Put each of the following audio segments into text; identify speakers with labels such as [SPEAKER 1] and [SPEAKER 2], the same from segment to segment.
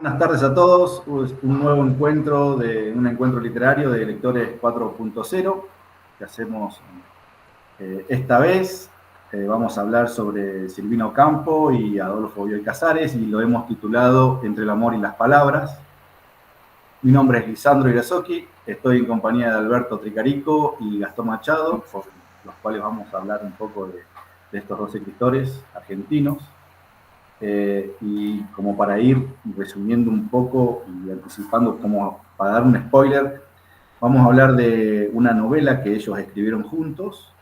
[SPEAKER 1] Buenas tardes a todos. Un nuevo encuentro un encuentro literario de Lectores 4.0 que hacemos esta vez. Vamos a hablar sobre Silvino Campo y Adolfo Bioy Casares y lo hemos titulado Entre el amor y las palabras. Mi nombre es Lisandro Irazoqui, estoy en compañía de Alberto Tricarico y Gastón Machado, con los cuales vamos a hablar un poco de estos dos escritores argentinos. Y como para ir resumiendo un poco y anticipando, como para dar un spoiler, vamos a hablar de una novela que ellos escribieron juntos,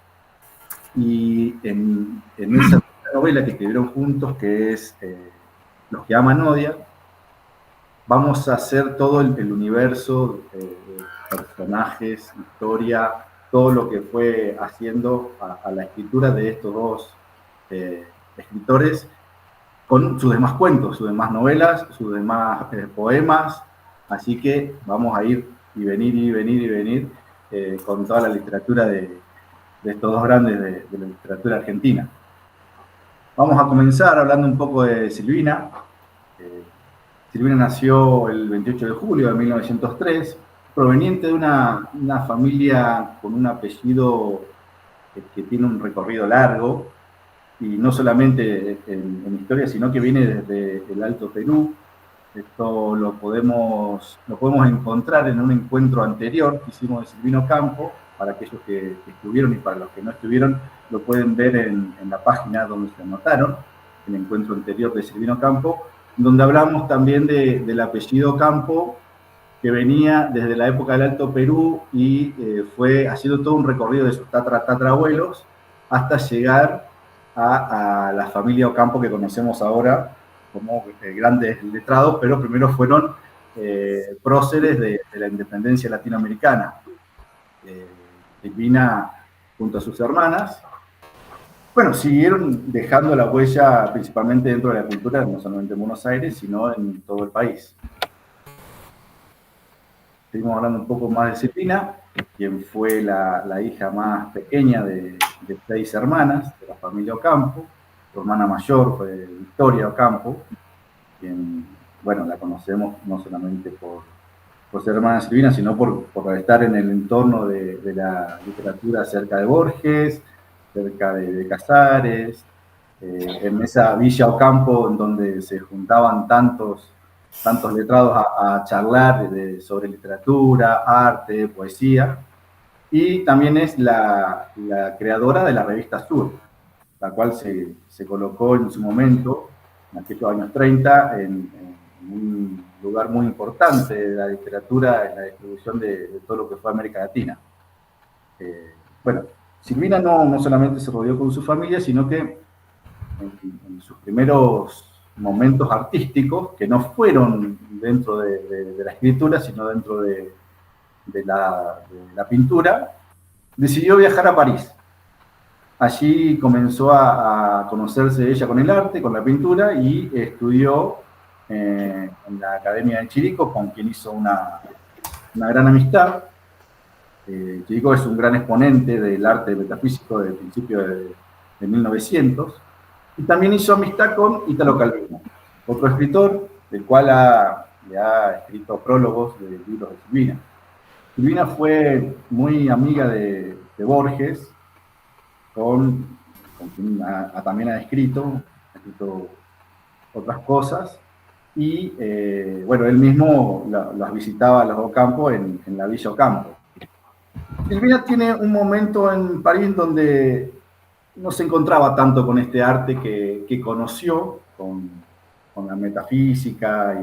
[SPEAKER 1] y en esa novela que escribieron juntos, que es Los que aman odian, vamos a hacer todo el universo, personajes, historia, todo lo que fue haciendo a la escritura de estos dos escritores, con sus demás cuentos, sus demás novelas, sus demás poemas. Así que vamos a ir y venir con toda la literatura de estos dos grandes de la literatura argentina. Vamos a comenzar hablando un poco de Silvina. Silvina nació el 28 de julio de 1903, proveniente de una familia con un apellido que tiene un recorrido largo, y no solamente en historia, sino que viene desde el Alto Perú. Esto lo podemos encontrar en un encuentro anterior que hicimos de Silvino Campo. Para aquellos que estuvieron y para los que no estuvieron, lo pueden ver en la página donde se anotaron, el encuentro anterior de Silvino Campo, donde hablamos también del apellido Campo, que venía desde la época del Alto Perú y fue haciendo todo un recorrido de sus tatarabuelos hasta llegar a la familia Ocampo que conocemos ahora como grandes letrados, pero primero fueron próceres de la independencia latinoamericana. Silvina, junto a sus hermanas, bueno, siguieron dejando la huella principalmente dentro de la cultura, no solamente en Buenos Aires, sino en todo el país. Seguimos hablando un poco más de Silvina, quien fue la hija más pequeña de 6 hermanas de la familia Ocampo. Su hermana mayor fue Victoria Ocampo, quien, bueno, la conocemos no solamente por ser hermana de Silvina, sino por estar en el entorno de la literatura cerca de Borges, cerca de Casares, en esa Villa Ocampo en donde se juntaban tantos letrados a charlar sobre literatura, arte, poesía. Y también es la creadora de la revista Sur, la cual se colocó en su momento, en aquellos años 30, en un lugar muy importante de la literatura, en la distribución de todo lo que fue América Latina. Bueno, Silvina no solamente se rodeó con su familia, sino que en sus primeros momentos artísticos, que no fueron dentro de la escritura, sino dentro de la pintura, decidió viajar a París. Allí comenzó a conocerse ella con el arte, con la pintura, y estudió en la Academia de Chirico, con quien hizo una gran amistad. Chirico es un gran exponente del arte metafísico del principio de 1900, y también hizo amistad con Italo Calvino, otro escritor, del cual le ha escrito prólogos de libros de Silvina. Silvina fue muy amiga de Borges, con quien también ha escrito otras cosas, y bueno, él mismo las visitaba a los Ocampo en la Villa Ocampo. Silvina tiene un momento en París donde no se encontraba tanto con este arte que conoció con la metafísica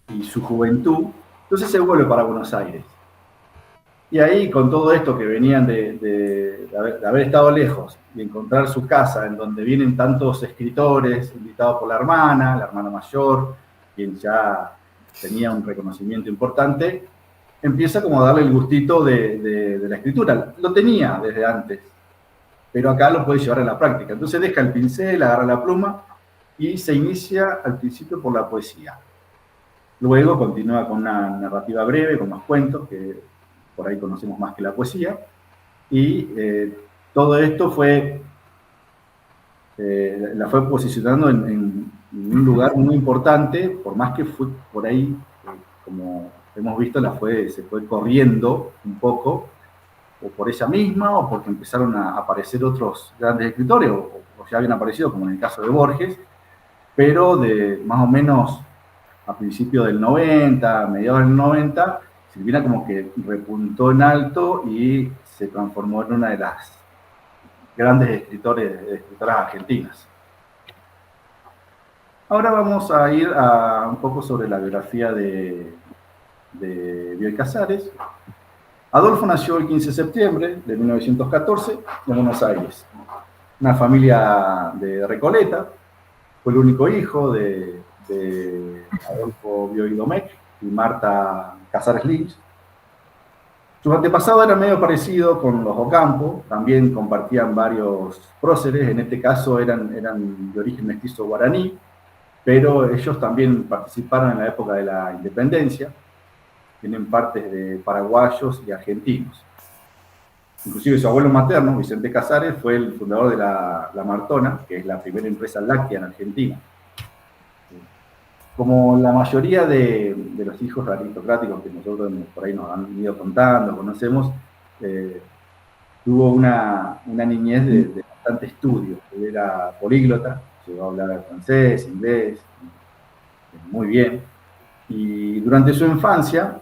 [SPEAKER 1] y su juventud. Entonces se vuelve para Buenos Aires. Y ahí, con todo esto que venían de haber estado lejos y encontrar su casa en donde vienen tantos escritores invitados por la hermana mayor, quien ya tenía un reconocimiento importante, empieza como a darle el gustito de la escritura. Lo tenía desde antes, pero acá lo puede llevar a la práctica. Entonces deja el pincel, agarra la pluma y se inicia al principio por la poesía. Luego continúa con una narrativa breve, con más cuentos, que por ahí conocemos más que la poesía. Y todo esto la fue posicionando en un lugar muy importante, por más que fue por ahí, como hemos visto, se fue corriendo un poco, o por ella misma, o porque empezaron a aparecer otros grandes escritores, o ya habían aparecido, como en el caso de Borges, pero de más o menos a principios del 90, mediados del 90, Silvina como que repuntó en alto y se transformó en una de las grandes escritoras argentinas. Ahora vamos a ir a un poco sobre la biografía de Bioy Casares. Adolfo nació el 15 de septiembre de 1914 en Buenos Aires. Una familia de Recoleta. Fue el único hijo de Adolfo Bioy Domecq y Marta Casares Lynch. Sus antepasados eran medio parecidos con los Ocampo, también compartían varios próceres, en este caso eran de origen mestizo guaraní, pero ellos también participaron en la época de la independencia, tienen partes de paraguayos y argentinos. Inclusive su abuelo materno, Vicente Casares, fue el fundador de la Martona, que es la primera empresa láctea en Argentina. Como la mayoría de los hijos aristocráticos que nosotros por ahí nos han ido contando, conocemos, tuvo una niñez de bastante estudio. Él era políglota, llegó a hablar francés, inglés, muy bien. Y durante su infancia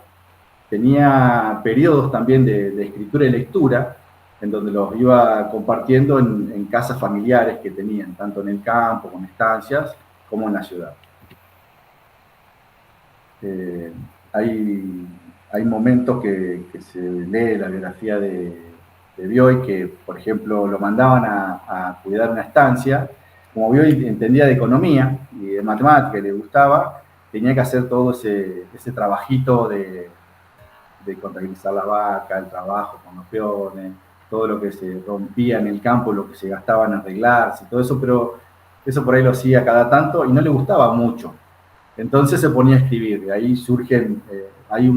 [SPEAKER 1] tenía periodos también de escritura y lectura, en donde los iba compartiendo en casas familiares que tenían, tanto en el campo, con estancias, como en la ciudad. Hay momentos que se lee la biografía de Bioy, que por ejemplo lo mandaban a cuidar una estancia. Como Bioy entendía de economía y de matemática y le gustaba, tenía que hacer todo ese trabajito de contabilizar la vaca, el trabajo con los peones, todo lo que se rompía en el campo, lo que se gastaba en arreglarse, todo eso, pero eso por ahí lo hacía cada tanto y no le gustaba mucho. Entonces se ponía a escribir, de ahí surgen, hay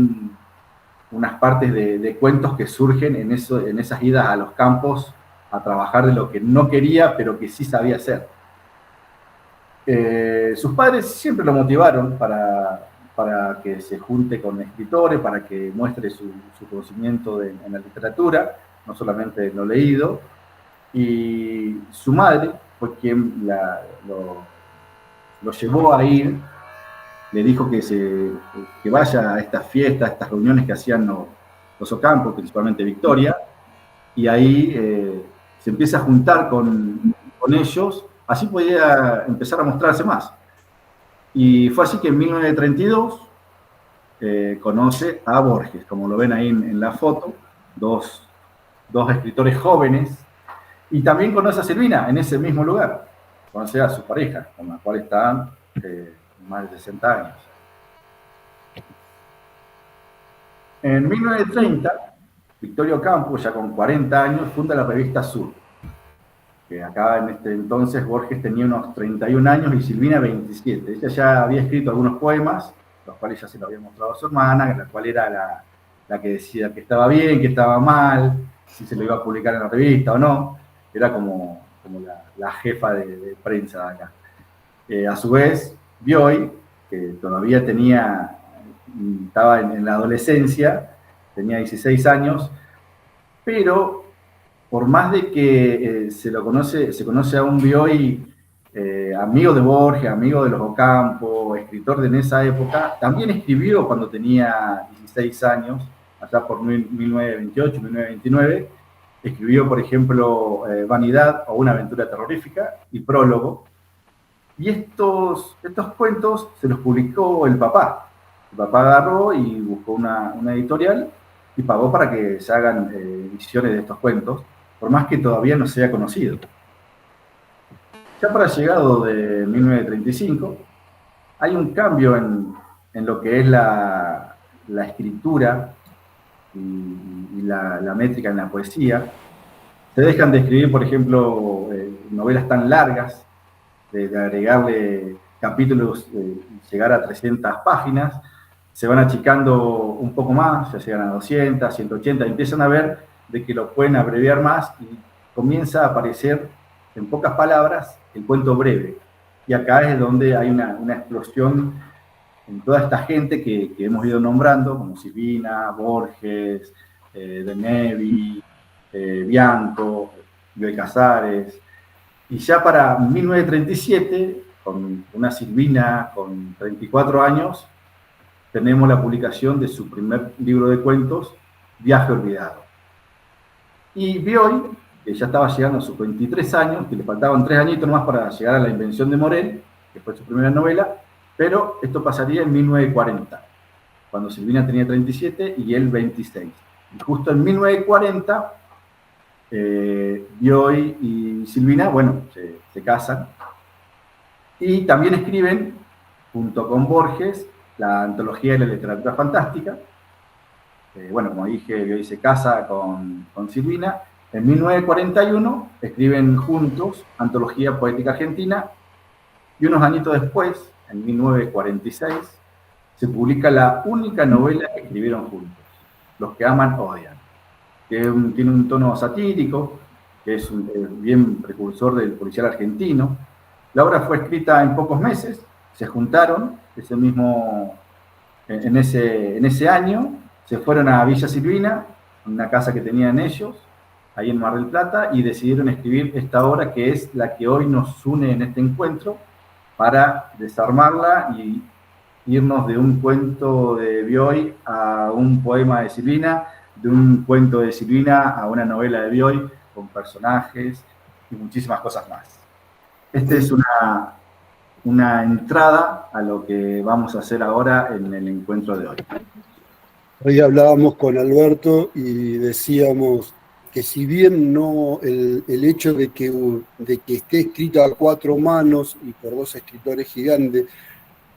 [SPEAKER 1] unas partes de cuentos que surgen en esas idas a los campos a trabajar de lo que no quería, pero que sí sabía hacer. Sus padres siempre lo motivaron para que se junte con escritores, para que muestre su conocimiento en la literatura, no solamente en lo leído, y su madre fue quien lo llevó a ir, le dijo que vaya a estas fiestas, a estas reuniones que hacían los Ocampos, principalmente Victoria, y ahí se empieza a juntar con ellos, así podía empezar a mostrarse más. Y fue así que en 1932 conoce a Borges, como lo ven ahí en la foto, dos escritores jóvenes, y también conoce a Silvina en ese mismo lugar, conoce a su pareja, con la cual están más de 60 años. En 1930, Victoria Ocampo, ya con 40 años, funda la revista Sur, que acá en este entonces Borges tenía unos 31 años y Silvina 27. Ella ya había escrito algunos poemas, los cuales ya se los había mostrado a su hermana, la cual era la que decía que estaba bien, que estaba mal, si se lo iba a publicar en la revista o no. Era como la jefa de prensa de acá. A su vez, Bioy, que todavía estaba en la adolescencia, tenía 16 años, pero por más de que se conoce a un Bioy amigo de Borges, amigo de los Ocampo, escritor de en esa época, también escribió cuando tenía 16 años, allá por 1928, 1929, escribió, por ejemplo, Vanidad o Una aventura terrorífica y Prólogo. Y estos cuentos se los publicó el papá. El papá agarró y buscó una editorial y pagó para que se hagan ediciones de estos cuentos, por más que todavía no se haya conocido. Ya para el llegado de 1935, hay un cambio en lo que es la escritura y la métrica en la poesía. Se dejan de escribir, por ejemplo, novelas tan largas, de agregarle capítulos, llegar a 300 páginas, se van achicando un poco más, ya llegan a 200, 180, empiezan a ver de que lo pueden abreviar más y comienza a aparecer en pocas palabras el cuento breve. y acá es donde hay una explosión en toda esta gente que hemos ido nombrando, como Silvina, Borges, De Nevi, Bianco, Bioy Casares. Y ya para 1937, con una Silvina con 34 años, tenemos la publicación de su primer libro de cuentos, Viaje Olvidado. Y Bioy, que ya estaba llegando a sus 23 años, que le faltaban 3 añitos nomás para llegar a La Invención de Morel, que fue su primera novela, pero esto pasaría en 1940, cuando Silvina tenía 37 y él 26. Y justo en 1940, Bioy y Silvina, bueno, se casan. Y también escriben, junto con Borges, la antología de la literatura fantástica. Bueno, como dije, Bioy se casa con Silvina. En 1941 escriben juntos Antología Poética Argentina, y unos añitos después, en 1946, se publica la única novela que escribieron juntos, Los que aman odian, que tiene un tono satírico, que es bien precursor del policial argentino. La obra fue escrita en pocos meses, se juntaron en ese año, se fueron a Villa Silvina, una casa que tenían ellos, ahí en Mar del Plata, y decidieron escribir esta obra que es la que hoy nos une en este encuentro, para desarmarla y irnos de un cuento de Bioy a un poema de Silvina, de un cuento de Silvina a una novela de Bioy, con personajes y muchísimas cosas más. Esta es una entrada a lo que vamos a hacer ahora en el encuentro de hoy.
[SPEAKER 2] Hoy hablábamos con Alberto y decíamos que si bien no el hecho de que esté escrita a 4 manos y por 2 escritores gigantes,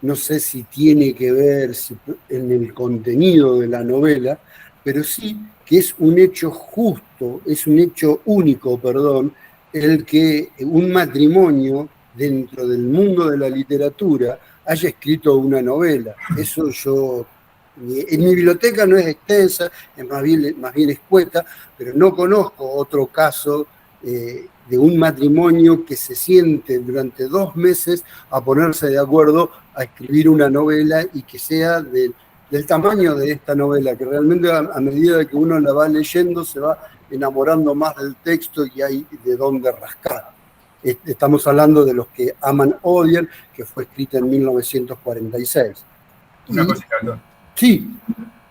[SPEAKER 2] no sé si tiene que ver en el contenido de la novela, pero sí que es un hecho justo, es un hecho único, el que un matrimonio dentro del mundo de la literatura haya escrito una novela. Eso en mi biblioteca no es extensa, es más bien escueta, pero no conozco otro caso de un matrimonio que se siente durante 2 meses a ponerse de acuerdo a escribir una novela y que sea del tamaño de esta novela, que realmente a medida que uno la va leyendo se va enamorando más del texto y hay de dónde rascar. Estamos hablando de Los que aman odian, que fue escrita en 1946.
[SPEAKER 3] Una cosita, Antonio.
[SPEAKER 2] Sí.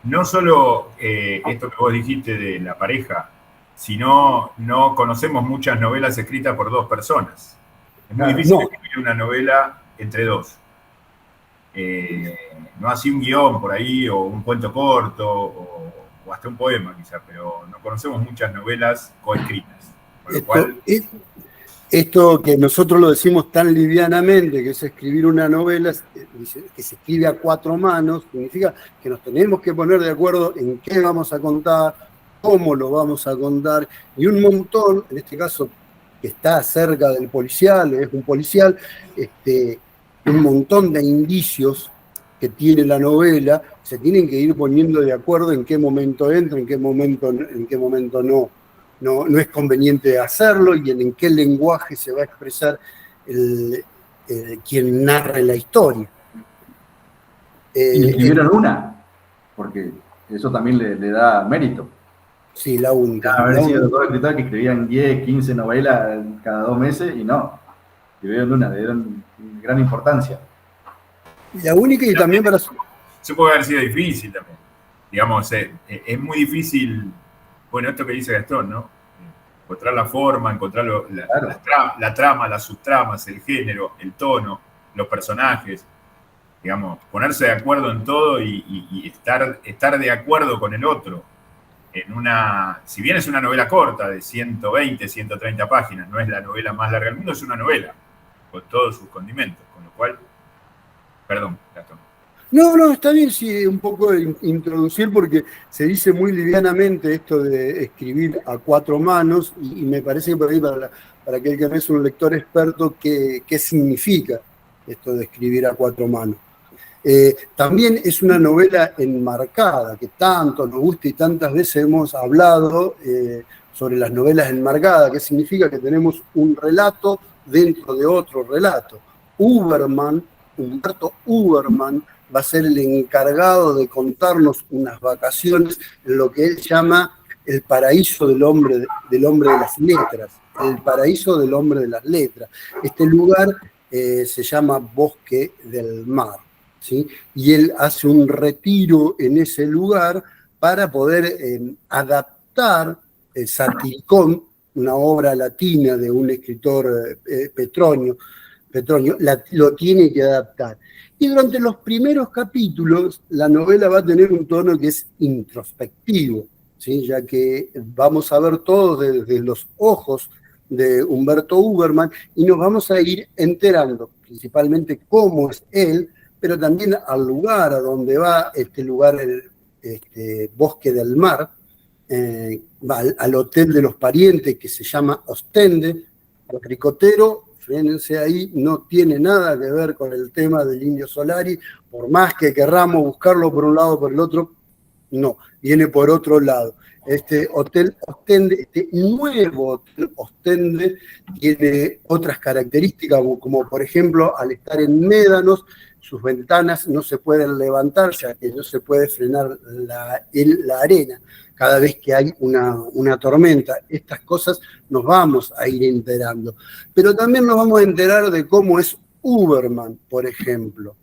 [SPEAKER 3] No solo esto que vos dijiste de la pareja, sino no conocemos muchas novelas escritas por 2 personas. Es muy difícil escribir una novela entre 2. No así un guión por ahí, o un cuento corto, o hasta un poema quizás, pero no conocemos muchas novelas coescritas. Con lo cual...
[SPEAKER 2] Esto que nosotros lo decimos tan livianamente, que es escribir una novela, que se escribe a 4 manos, significa que nos tenemos que poner de acuerdo en qué vamos a contar, cómo lo vamos a contar, y un montón, en este caso, que está cerca del policial, es un policial, un montón de indicios que tiene la novela, se tienen que ir poniendo de acuerdo en qué momento entra, en qué momento no. No es conveniente hacerlo y en qué lenguaje se va a expresar quien narre la historia.
[SPEAKER 1] Y escribieron una, porque eso también le da mérito.
[SPEAKER 2] Sí, la única.
[SPEAKER 1] Haber sido todos escritores que escribían 10, 15 novelas cada 2 meses y no. Escribieron una, le dieron gran importancia.
[SPEAKER 2] La única y también para...
[SPEAKER 3] Eso puede haber sido difícil también. Digamos, es muy difícil... Bueno, esto que dice Gastón, ¿no? Encontrar la forma, encontrar la trama, las subtramas, el género, el tono, los personajes, digamos, ponerse de acuerdo en todo y estar de acuerdo con el otro. Si bien es una novela corta de 120, 130 páginas, no es la novela más larga del mundo, es una novela, con todos sus condimentos, con lo cual... Perdón, Gastón.
[SPEAKER 2] No, está bien, sí, un poco introducir, porque se dice muy livianamente esto de escribir a 4 manos, y me parece que por ahí para aquel que no es un lector experto, ¿qué significa esto de escribir a 4 manos? También es una novela enmarcada, que tanto nos gusta y tantas veces hemos hablado sobre las novelas enmarcadas, que significa que tenemos un relato dentro de otro relato. Humberto Uberman, va a ser el encargado de contarnos unas vacaciones en lo que él llama el paraíso del hombre de las letras. El paraíso del hombre de las letras. Este lugar se llama Bosque del Mar, ¿sí? Y él hace un retiro en ese lugar para poder adaptar Satiricón, una obra latina de un escritor Petronio, lo tiene que adaptar. Y durante los primeros capítulos, la novela va a tener un tono que es introspectivo, ¿sí? Ya que vamos a ver todo desde los ojos de Humberto Uberman y nos vamos a ir enterando principalmente cómo es él, pero también al lugar a donde va, este lugar, el Bosque del Mar, va al hotel de los parientes que se llama Ostende. El ricotero, frénense ahí, no tiene nada que ver con el tema del Indio Solari, por más que querramos buscarlo por un lado o por el otro, no, viene por otro lado. Este hotel Ostende, este nuevo hotel Ostende, tiene otras características, como por ejemplo, al estar en médanos, sus ventanas no se pueden levantar, ya que no se puede frenar la arena cada vez que hay una tormenta. Estas cosas nos vamos a ir enterando. Pero también nos vamos a enterar de cómo es Uberman, por ejemplo.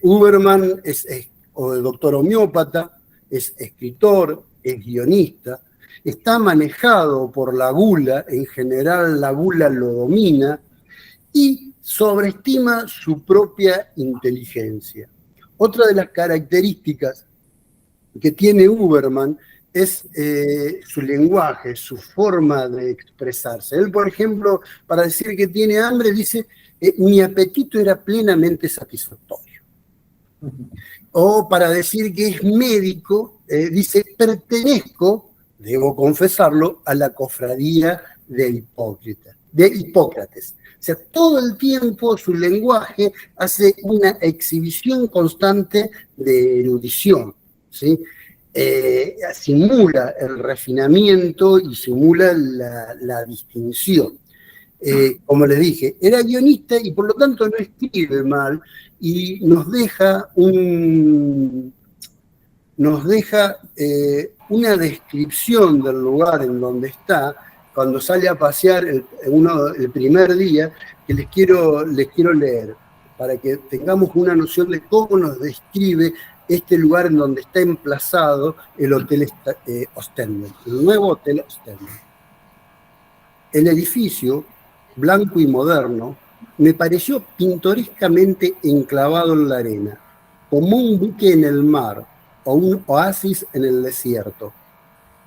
[SPEAKER 2] Uberman es doctor homeópata, es escritor, es guionista, está manejado por la gula, en general la gula lo domina, y sobreestima su propia inteligencia. Otra de las características que tiene Uberman es su lenguaje, su forma de expresarse. Él, por ejemplo, para decir que tiene hambre, dice, mi apetito era plenamente satisfactorio. O para decir que es médico, dice, pertenezco, debo confesarlo, a la cofradía de Hipócrates. O sea, todo el tiempo su lenguaje hace una exhibición constante de erudición, ¿sí? Simula el refinamiento y simula la distinción. Como les dije, era guionista y por lo tanto no escribe mal y nos deja una descripción del lugar en donde está cuando sale a pasear el primer día, que les quiero leer para que tengamos una noción de cómo nos describe este lugar en donde está emplazado el Hotel Ostende, el nuevo Hotel Ostende. El edificio, blanco y moderno, me pareció pintorescamente enclavado en la arena, como un buque en el mar o un oasis en el desierto.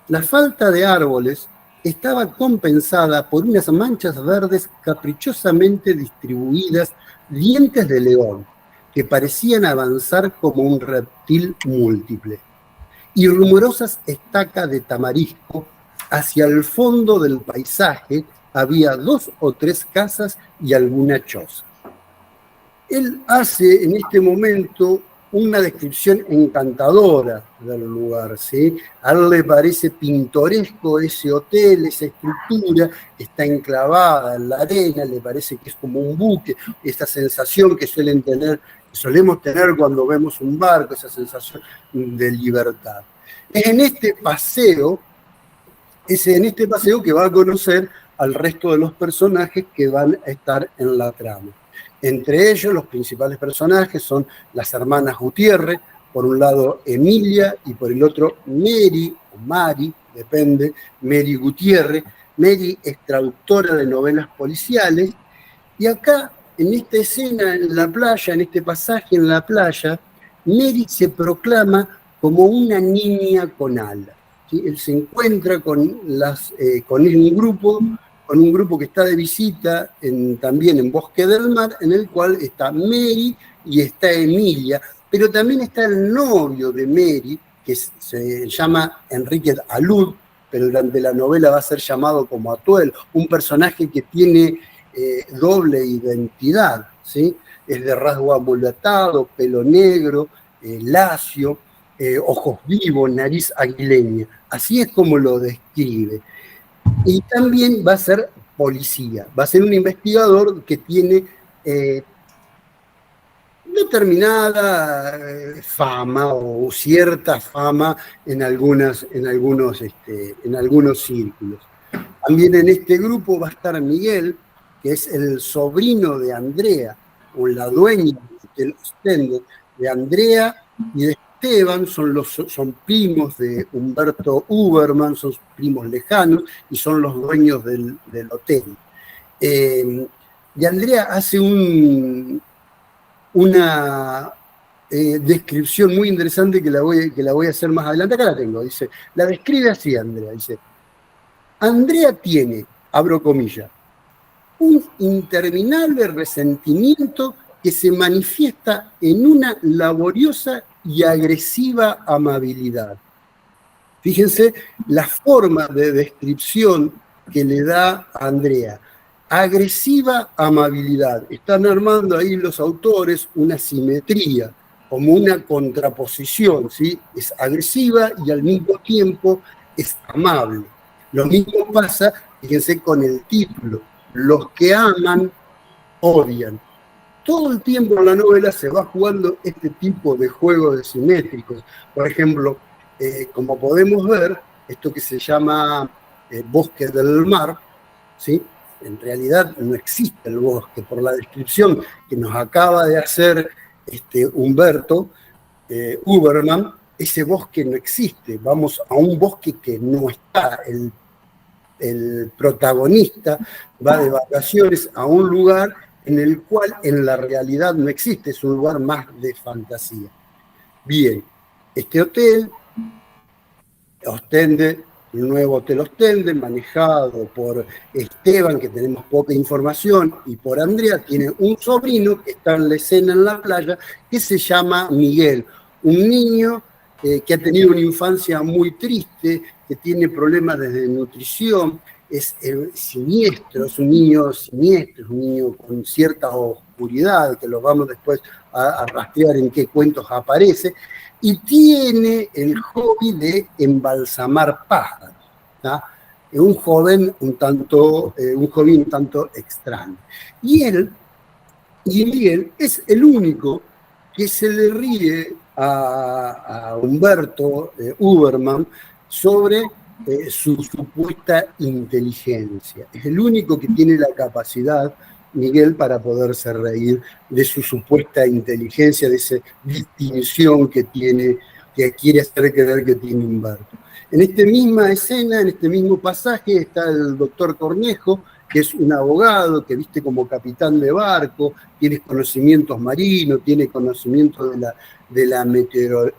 [SPEAKER 2] La falta de árboles estaba compensada por unas manchas verdes caprichosamente distribuidas, dientes de león, que parecían avanzar como un reptil múltiple, y rumorosas estacas de tamarisco. Hacia el fondo del paisaje había 2 o 3 casas y alguna choza. Él hace en este momento una descripción encantadora del lugar, ¿sí? A él le parece pintoresco ese hotel, esa estructura, está enclavada en la arena, le parece que es como un buque, esta sensación que solemos tener cuando vemos un barco, esa sensación de libertad. Es en este paseo que va a conocer al resto de los personajes que van a estar en la trama. Entre ellos, los principales personajes son las hermanas Gutiérrez, por un lado Emilia y por el otro Mary, o Mari, depende, Mary Gutiérrez. Mary es traductora de novelas policiales, y acá, en esta escena en la playa, en este pasaje en la playa, Mary se proclama como una niña con alas. ¿Sí? Él se encuentra con un grupo que está de visita también en Bosque del Mar, en el cual está Mary y está Emilia, pero también está el novio de Mary, que se llama Enrique Alud, pero durante la novela va a ser llamado como Atuel, un personaje que tiene doble identidad, ¿sí? Es de rasgo amuletado, pelo negro, lacio, ojos vivos, nariz aguileña. Así es como lo describe. Y también va a ser policía, va a ser un investigador que tiene determinada fama o cierta fama en algunos círculos. También en este grupo va a estar Miguel, que es el sobrino de Andrea, o la dueña del Ostende de Andrea y de Esteban, son primos de Humberto Uberman, son primos lejanos y son los dueños del hotel. Y Andrea hace una descripción muy interesante que la voy a hacer más adelante. Acá la tengo. Dice, la describe así Andrea. Dice, Andrea tiene, abro comillas, un interminable resentimiento que se manifiesta en una laboriosa y agresiva amabilidad. Fíjense la forma de descripción que le da a Andrea. Agresiva amabilidad. Están armando ahí los autores una simetría, como una contraposición, ¿sí? Es agresiva y al mismo tiempo es amable. Lo mismo pasa, fíjense, con el título. Los que aman, odian. Todo el tiempo en la novela se va jugando este tipo de juegos simétricos. Por ejemplo, como podemos ver, esto que se llama bosque del mar, ¿sí? En realidad no existe el bosque, por la descripción que nos acaba de hacer Humberto Uberman, ese bosque no existe. Vamos a un bosque que no está. El protagonista va de vacaciones a un lugar en el cual en la realidad no existe, es un lugar más de fantasía. Bien, este hotel, Ostende, el nuevo Hotel Ostende, manejado por Esteban, que tenemos poca información, y por Andrea, tiene un sobrino que está en la escena en la playa, que se llama Miguel, un niño que ha tenido una infancia muy triste, que tiene problemas de nutrición, es siniestro, es un niño siniestro, es un niño con cierta oscuridad, que lo vamos después a rastrear en qué cuentos aparece, y tiene el hobby de embalsamar pájaros. ¿tá? Es un joven un tanto extraño. Y Miguel es el único que se le ríe a Humberto Uberman sobre su supuesta inteligencia. Es el único que tiene la capacidad, Miguel, para poderse reír de su supuesta inteligencia, de esa distinción que tiene, que quiere hacer creer que tiene Humberto. En esta misma escena, en este mismo pasaje, está el doctor Cornejo, que es un abogado que viste como capitán de barco, tiene conocimientos marinos, tiene conocimiento de la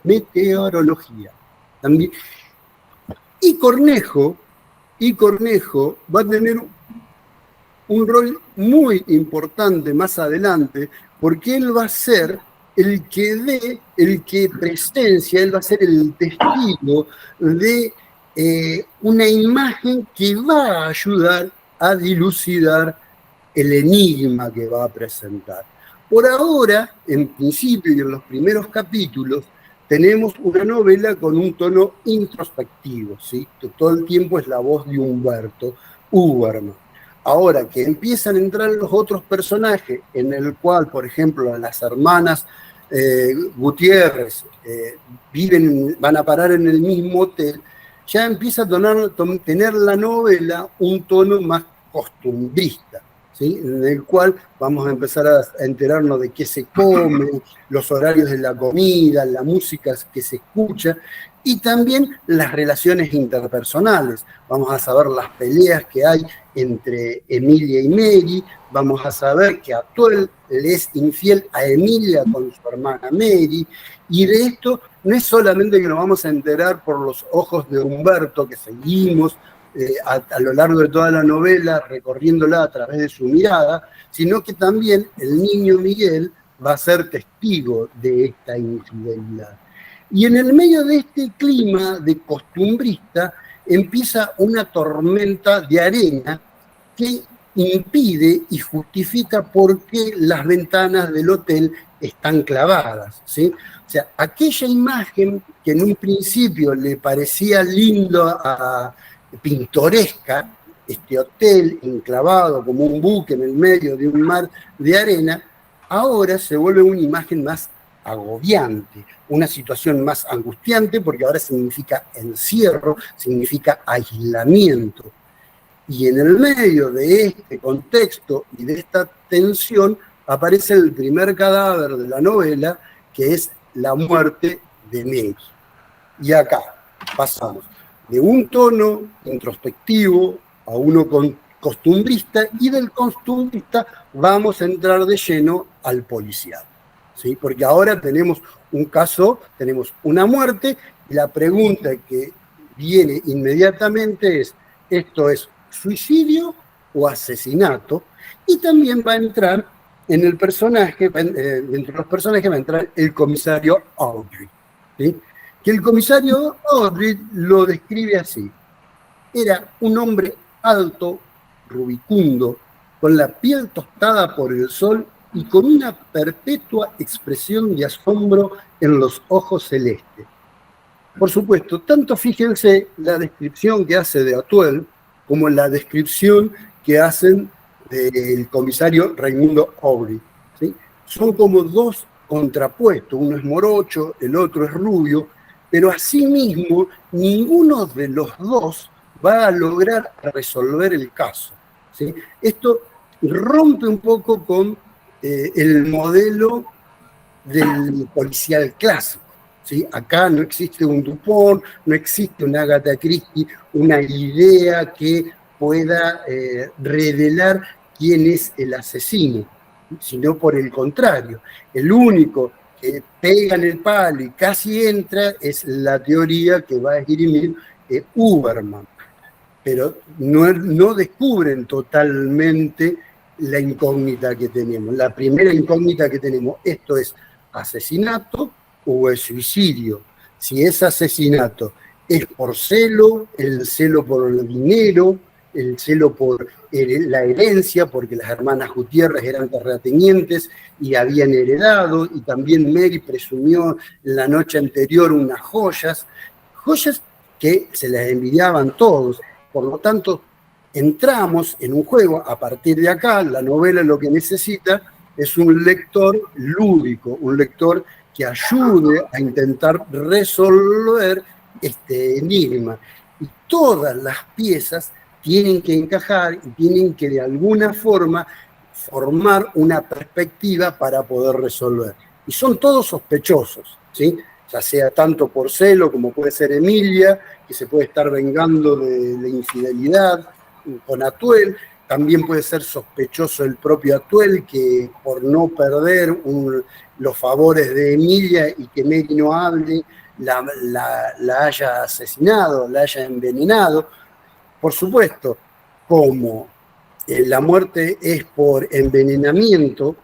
[SPEAKER 2] meteorología. También. Y Cornejo va a tener un rol muy importante más adelante, porque él va a ser el que presencia, él va a ser el testigo de una imagen que va a ayudar a dilucidar el enigma que va a presentar. Por ahora, en principio y en los primeros capítulos, tenemos una novela con un tono introspectivo, ¿sí? Que todo el tiempo es la voz de Humberto Uberman. Ahora que empiezan a entrar los otros personajes, en el cual, por ejemplo, las hermanas Gutiérrez van a parar en el mismo hotel, ya empieza a tener la novela un tono más costumbrista, ¿sí? En el cual vamos a empezar a enterarnos de qué se come, los horarios de la comida, la música que se escucha, y también las relaciones interpersonales. Vamos a saber las peleas que hay entre Emilia y Mary, vamos a saber que Atuel le es infiel a Emilia con su hermana Mary, y de esto no es solamente que nos vamos a enterar por los ojos de Humberto, que seguimos a lo largo de toda la novela, recorriéndola a través de su mirada, sino que también el niño Miguel va a ser testigo de esta infidelidad. Y en el medio de este clima de costumbrista empieza una tormenta de arena que impide y justifica por qué las ventanas del hotel están clavadas, ¿sí? O sea, aquella imagen que en un principio le parecía pintoresca, este hotel enclavado como un buque en el medio de un mar de arena, ahora se vuelve una imagen más agobiante, una situación más angustiante, porque ahora significa encierro, significa aislamiento. Y en el medio de este contexto y de esta tensión aparece el primer cadáver de la novela, que es la muerte de Mary. Y acá pasamos de un tono introspectivo a uno costumbrista, y del costumbrista vamos a entrar de lleno al policial, ¿sí? Porque ahora tenemos un caso, tenemos una muerte, y la pregunta que viene inmediatamente es, ¿esto es suicidio o asesinato? Y también va a entrar en el personaje, entre los personajes va a entrar el comisario Audrey, ¿sí? Que el comisario Audrey lo describe así: era un hombre alto, rubicundo, con la piel tostada por el sol y con una perpetua expresión de asombro en los ojos celestes. Por supuesto, tanto fíjense la descripción que hace de Atuel como la descripción que hacen del comisario Raimundo Audrey, ¿sí? Son como dos contrapuestos, uno es morocho, el otro es rubio, pero asimismo ninguno de los dos va a lograr resolver el caso, ¿sí? Esto rompe un poco con el modelo del policial clásico, ¿sí? Acá no existe un Dupont, no existe una Agatha Christie, una idea que pueda revelar quién es el asesino, sino por el contrario, el único que pega en el palo y casi entra es la teoría que va a esgrimir Uberman, pero no descubren totalmente la incógnita que tenemos. La primera incógnita que tenemos, ¿esto es asesinato o es suicidio? Si es asesinato, ¿es por celo, el celo por el dinero, el celo por la herencia, porque las hermanas Gutiérrez eran terratenientes y habían heredado, y también Mary presumió la noche anterior unas joyas que se las envidiaban todos? Por lo tanto, entramos en un juego. A partir de acá, la novela lo que necesita es un lector lúdico, un lector que ayude a intentar resolver este enigma. Y todas las piezas tienen que encajar y tienen que de alguna forma formar una perspectiva para poder resolver. Y son todos sospechosos, ¿sí? Ya sea tanto por celo, como puede ser Emilia, que se puede estar vengando de la infidelidad con Atuel. También puede ser sospechoso el propio Atuel, que por no perder los favores de Emilia y que Mary no hable, la haya asesinado, la haya envenenado. Por supuesto, como la muerte es por envenenamiento,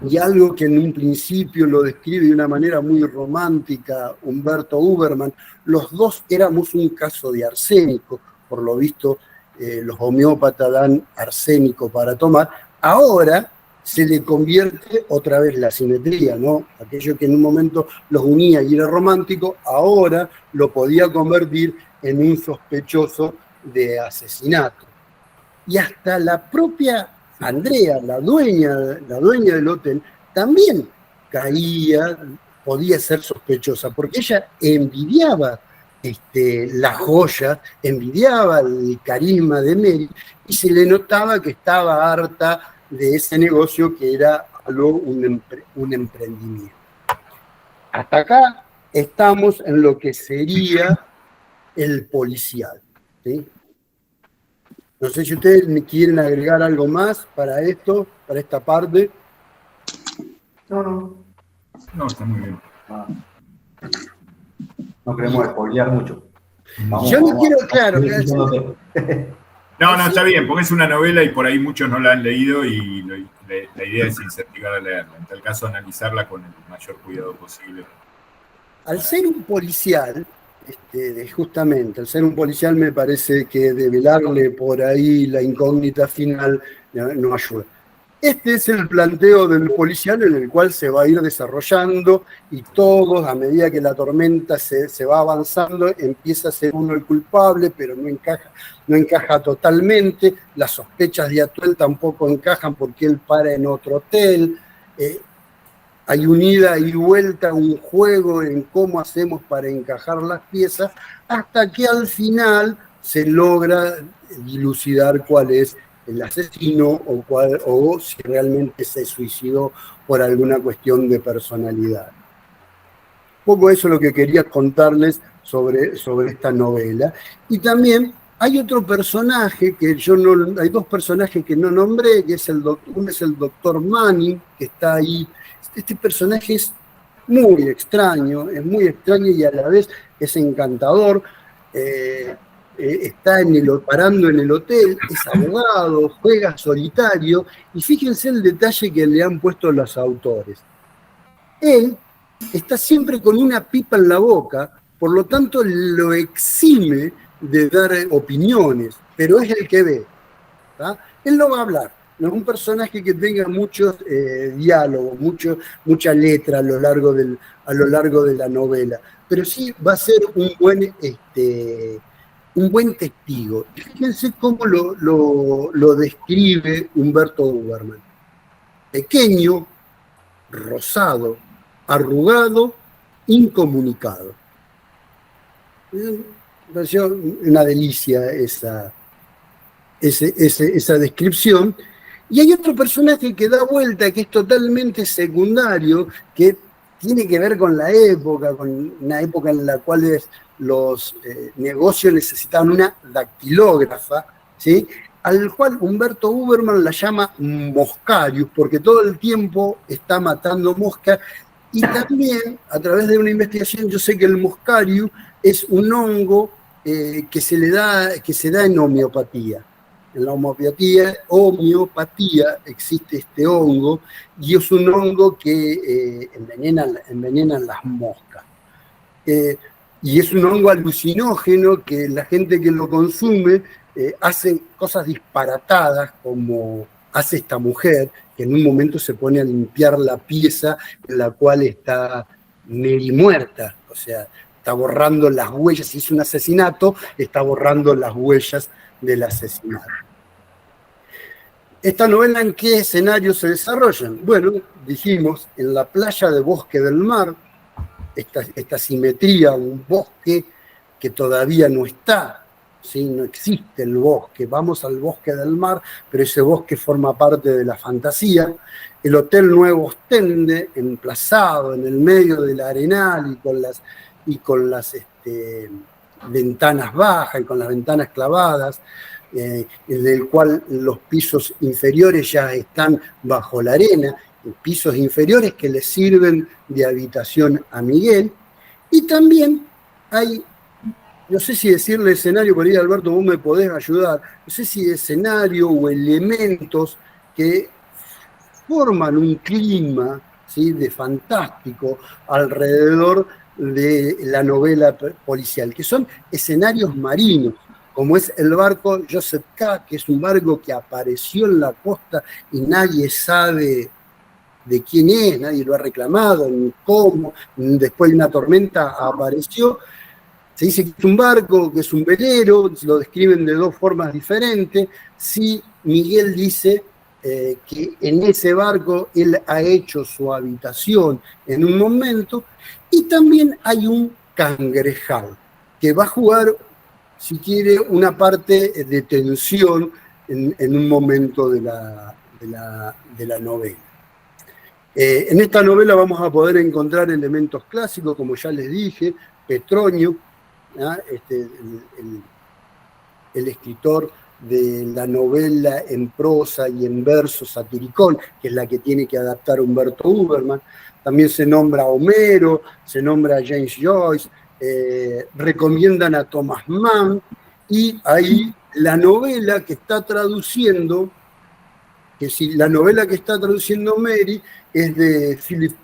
[SPEAKER 2] y algo que en un principio lo describe de una manera muy romántica Humberto Uberman, los dos éramos un caso de arsénico. Por lo visto, los homeópatas dan arsénico para tomar. Ahora se le convierte otra vez la simetría, ¿no? Aquello que en un momento los unía y era romántico, ahora lo podía convertir en un sospechoso de asesinato. Y hasta la propia Andrea, la dueña del hotel, también podía ser sospechosa, porque ella envidiaba las joyas, envidiaba el carisma de Mary, y se le notaba que estaba harta de ese negocio que era un emprendimiento. Hasta acá estamos en lo que sería el policial, ¿sí? No sé si ustedes me quieren agregar algo más para esto, para esta parte.
[SPEAKER 1] No,
[SPEAKER 3] está muy bien.
[SPEAKER 1] No queremos spoilear mucho.
[SPEAKER 2] Yo no quiero, claro.
[SPEAKER 3] No, está bien, porque es una novela y por ahí muchos no la han leído y la idea es incentivar a leerla. En tal caso, analizarla con el mayor cuidado posible.
[SPEAKER 2] Al ser un policial, justamente, al ser un policial me parece que develarle por ahí la incógnita final no ayuda. Este es el planteo del policial en el cual se va a ir desarrollando y todos, a medida que la tormenta se va avanzando, empieza a ser uno el culpable, pero no encaja totalmente. Las sospechas de Atuel tampoco encajan porque él para en otro hotel. Hay un ida y vuelta, un juego en cómo hacemos para encajar las piezas, hasta que al final se logra dilucidar cuál es el asesino o si realmente se suicidó por alguna cuestión de personalidad. Un poco eso es lo que quería contarles sobre esta novela. Y también hay otro personaje que hay dos personajes que no nombré, que uno es el doctor Manning, que está ahí. Este personaje es muy extraño y a la vez es encantador. Está parando en el hotel, es abogado, juega solitario, y fíjense el detalle que le han puesto los autores. Él está siempre con una pipa en la boca, por lo tanto lo exime de dar opiniones, pero es el que ve. ¿tá? Él no va a hablar, no es un personaje que tenga muchos diálogos, mucha letra a lo largo de la novela, pero sí va a ser un buen testigo. Y fíjense cómo lo describe Humberto Huberman. Pequeño, rosado, arrugado, incomunicado. Me pareció una delicia esa descripción. Y hay otro personaje que da vuelta, que es totalmente secundario, que tiene que ver con la época, con una época en la cual los negocios necesitaban una dactilógrafa, ¿sí? Al cual Humberto Huberman la llama Moscarius, porque todo el tiempo está matando moscas. Y también, a través de una investigación, yo sé que el Moscarius es un hongo que se da en homeopatía. En la homeopatía existe este hongo, y es un hongo que envenena las moscas. Y es un hongo alucinógeno que la gente que lo consume hace cosas disparatadas, como hace esta mujer, que en un momento se pone a limpiar la pieza en la cual está Mary muerta, o sea, está borrando las huellas. Si es un asesinato, está borrando las huellas del asesinato. ¿Esta novela en qué escenario se desarrolla? Bueno, dijimos, en la playa de Bosque del Mar, esta simetría, un bosque que todavía no está, ¿sí? No existe el bosque, vamos al Bosque del Mar, pero ese bosque forma parte de la fantasía. El Hotel Nuevo Ostende, emplazado en el medio del Arenal y con las ventanas bajas y con las ventanas clavadas, del cual los pisos inferiores ya están bajo la arena, pisos inferiores que le sirven de habitación a Miguel. Y también hay, no sé si decirle escenario, por ahí Alberto, vos me podés ayudar, no sé si escenario o elementos que forman un clima, ¿sí?, de fantástico alrededor de la novela policial, que son escenarios marinos, como es el barco Joseph K., que es un barco que apareció en la costa y nadie sabe de quién es, nadie lo ha reclamado, ni cómo. Después de una tormenta apareció. Se dice que es un barco, que es un velero, lo describen de dos formas diferentes. Sí, Miguel dice que en ese barco él ha hecho su habitación en un momento, y también hay un cangrejal que va a jugar, si quiere, una parte de tensión en un momento de la novela. En esta novela vamos a poder encontrar elementos clásicos, como ya les dije, Petronio, el escritor de la novela en prosa y en verso Satiricón, que es la que tiene que adaptar Humberto Huberman. También se nombra a Homero, se nombra a James Joyce, recomiendan a Thomas Mann, y ahí la novela que está traduciendo, Mary es de Philip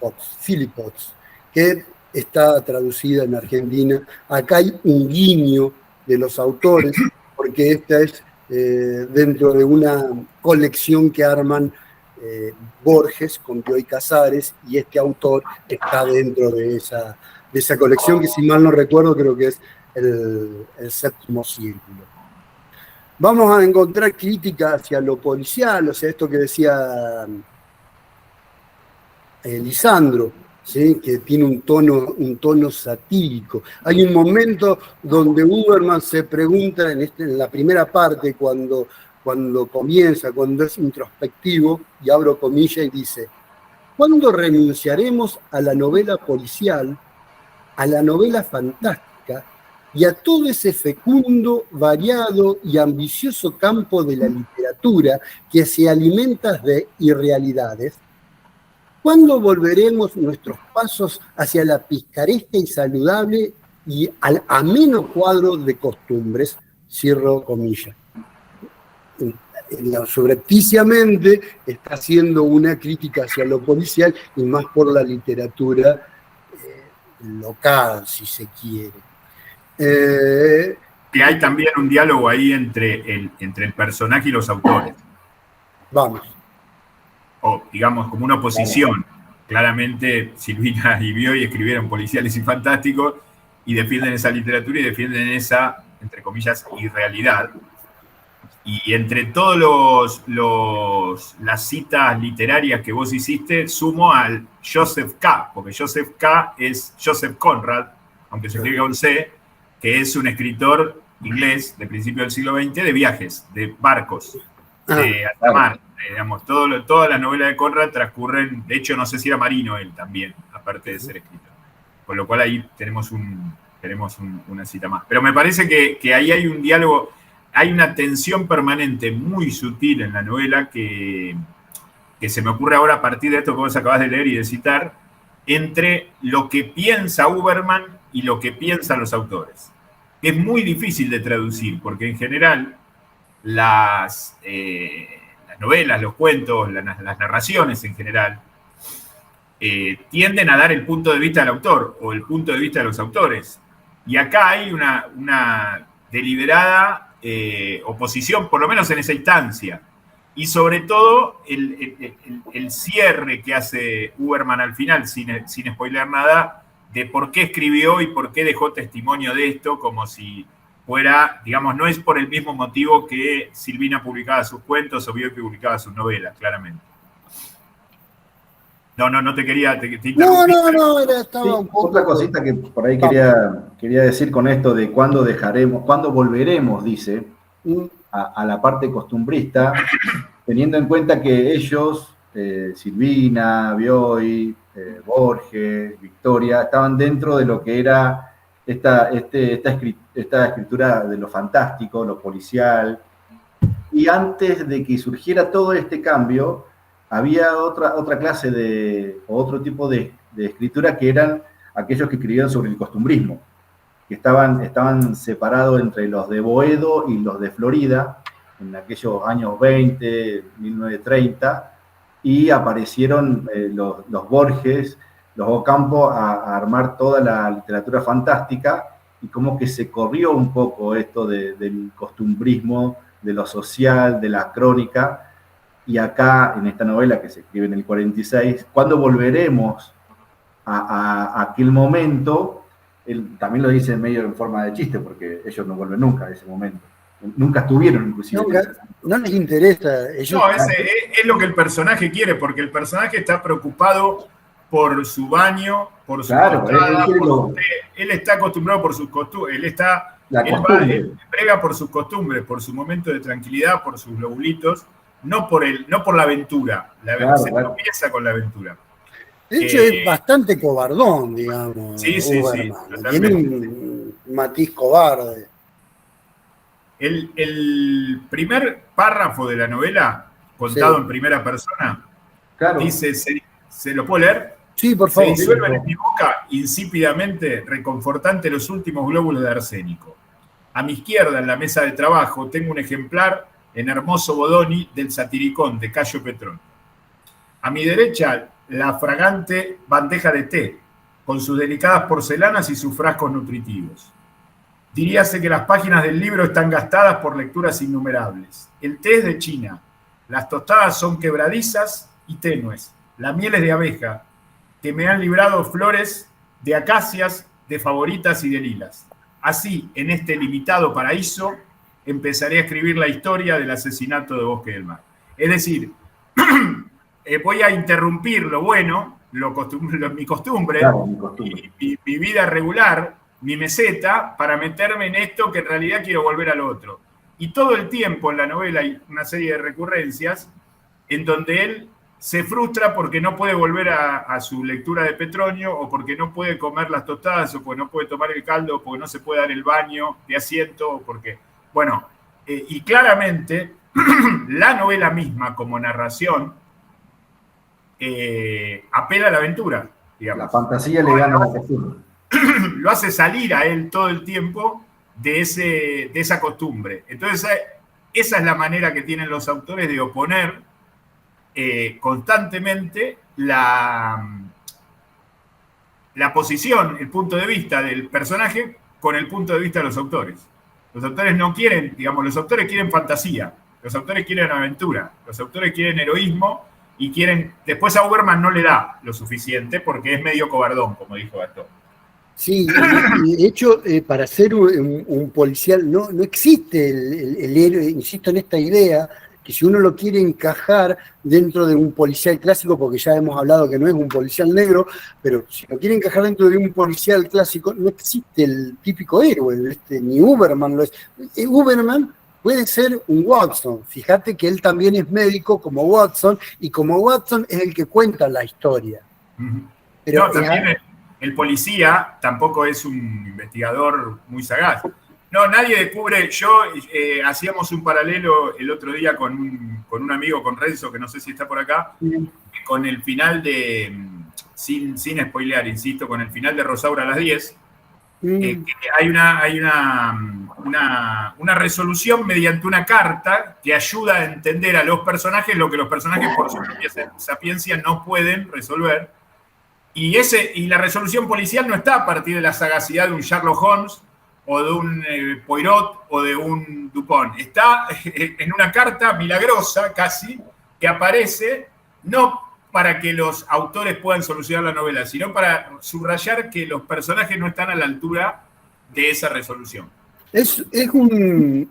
[SPEAKER 2] Potts, que está traducida en Argentina. Acá hay un guiño de los autores, porque esta es dentro de una colección que arman Borges con Bioy Casares, y este autor está dentro de esa colección, que si mal no recuerdo creo que es el Séptimo Círculo. Vamos a encontrar crítica hacia lo policial, o sea, esto que decía Lisandro, ¿sí? Que tiene un tono satírico. Hay un momento donde Huberman se pregunta en la primera parte, cuando comienza, cuando es introspectivo, y abro comillas y dice: ¿cuándo renunciaremos a la novela policial, a la novela fantástica y a todo ese fecundo, variado y ambicioso campo de la literatura que se alimenta de irrealidades? ¿Cuándo volveremos nuestros pasos hacia la picaresca y saludable y al ameno cuadro de costumbres? Cierro comillas. Subrepticiamente está haciendo una crítica hacia lo policial y más por la literatura local, si se quiere.
[SPEAKER 3] Que hay también un diálogo ahí entre el personaje y los autores.
[SPEAKER 2] Vamos.
[SPEAKER 3] O, digamos, como una oposición. Claramente, Silvina y Bioy escribieron policiales y fantásticos y defienden esa literatura y defienden esa, entre comillas, irrealidad. Y entre todas las citas literarias que vos hiciste, sumo al Joseph K., porque Joseph K. es Joseph Conrad, aunque se escribe con C, que es un escritor inglés de principio del siglo XX de viajes, de barcos, de alta mar. Digamos, todas las novelas de Conrad transcurren, de hecho no sé si era marino él también, aparte de ser escritor. Con lo cual ahí tenemos una cita más. Pero me parece que ahí hay un diálogo. Hay una tensión permanente muy sutil en la novela que se me ocurre ahora a partir de esto que vos acabás de leer y de citar, entre lo que piensa Huberman y lo que piensan los autores. Es muy difícil de traducir, porque en general las novelas, los cuentos, las narraciones en general, tienden a dar el punto de vista del autor o el punto de vista de los autores. Y acá hay una deliberada oposición, por lo menos en esa instancia. Y sobre todo el cierre que hace Huberman al final, sin spoiler nada, de por qué escribió y por qué dejó testimonio de esto, como si fuera, digamos, no es por el mismo motivo que Silvina publicaba sus cuentos o Bioy publicaba sus novelas, claramente. No te quería... Te
[SPEAKER 2] No, estaba un poco...
[SPEAKER 1] Otra cosita que por ahí quería decir con esto de cuándo volveremos, dice, a la parte costumbrista, teniendo en cuenta que ellos, Silvina, Bioy, Borges, Victoria, estaban dentro de lo que era esta escritura de lo fantástico, lo policial, y antes de que surgiera todo este cambio, había otra clase otro tipo de escritura, que eran aquellos que escribían sobre el costumbrismo, que estaban separados entre los de Boedo y los de Florida, en aquellos años 20, 1930, y aparecieron los Borges, los Ocampo a armar toda la literatura fantástica, y como que se corrió un poco esto del costumbrismo, de lo social, de la crónica. Y acá, en esta novela que se escribe en el 46, ¿cuándo volveremos a aquel momento? Él también lo dice medio en forma de chiste, porque ellos no vuelven nunca a ese momento. Nunca estuvieron, inclusive.
[SPEAKER 2] No les interesa.
[SPEAKER 3] Es lo que el personaje quiere, porque el personaje está preocupado por su baño, por su entrada, él está acostumbrado por sus costumbres, él brega por sus costumbres, por su momento de tranquilidad, por sus lobulitos, no por la aventura. Se tropieza con la aventura.
[SPEAKER 2] De hecho, es bastante cobardón, digamos.
[SPEAKER 3] Sí.
[SPEAKER 2] Tiene un matiz cobarde.
[SPEAKER 3] El primer párrafo de la novela, contado en primera persona, dice, ¿se lo puedo leer?
[SPEAKER 2] Sí, por favor.
[SPEAKER 3] Se disuelven en mi boca insípidamente, reconfortante, los últimos glóbulos de arsénico. A mi izquierda, en la mesa de trabajo, tengo un ejemplar en hermoso Bodoni del Satiricón de Cayo Petrón. A mi derecha, la fragante bandeja de té, con sus delicadas porcelanas y sus frascos nutritivos. diríase que las páginas del libro están gastadas por lecturas innumerables. El té es de China, las tostadas son quebradizas y tenues, la miel es de abeja, que me han librado flores de acacias, de favoritas y de lilas. Así, en este limitado paraíso, empezaré a escribir la historia del asesinato de Bosque del Mar. Es decir, voy a interrumpir lo bueno, mi costumbre,
[SPEAKER 1] Claro, mi costumbre.
[SPEAKER 3] mi vida regular, mi meseta, para meterme en esto que en realidad quiero volver al otro. Y todo el tiempo en la novela hay una serie de recurrencias en donde él se frustra porque no puede volver a su lectura de Petronio, o porque no puede comer las tostadas, o porque no puede tomar el caldo, o porque no se puede dar el baño de asiento, o porque... Bueno, y claramente la novela misma como narración apela a la aventura, digamos.
[SPEAKER 1] La fantasía le gana a la costumbre.
[SPEAKER 3] Lo hace salir a él todo el tiempo de esa costumbre. Entonces, esa es la manera que tienen los autores de oponer constantemente la posición, el punto de vista del personaje con el punto de vista de los autores. Los autores no quieren, digamos, los autores quieren fantasía, los autores quieren aventura, los autores quieren heroísmo y quieren... Después a Uberman no le da lo suficiente porque es medio cobardón, como dijo Gastón.
[SPEAKER 2] Sí, y de hecho, para ser un policial no existe el héroe, insisto en esta idea, que si uno lo quiere encajar dentro de un policial clásico, porque ya hemos hablado que no es un policial negro, pero si lo quiere encajar dentro de un policial clásico, no existe el típico héroe, ni Uberman lo es. Uberman puede ser un Watson, fíjate que él también es médico como Watson, y como Watson es el que cuenta la historia. Pero
[SPEAKER 3] no, también el policía tampoco es un investigador muy sagaz. No, nadie descubre. Yo hacíamos un paralelo el otro día con un amigo, con Renzo, que no sé si está por acá, con el final de, sin spoilear, insisto, con el final de Rosaura a las 10. Hay una resolución mediante una carta que ayuda a entender a los personajes lo que los personajes por su propia sapiencia no pueden resolver. Y la resolución policial no está a partir de la sagacidad de un Sherlock Holmes o de un Poirot o de un Dupont. Está en una carta milagrosa casi que aparece no para que los autores puedan solucionar la novela, sino para subrayar que los personajes no están a la altura de esa resolución.
[SPEAKER 2] Es un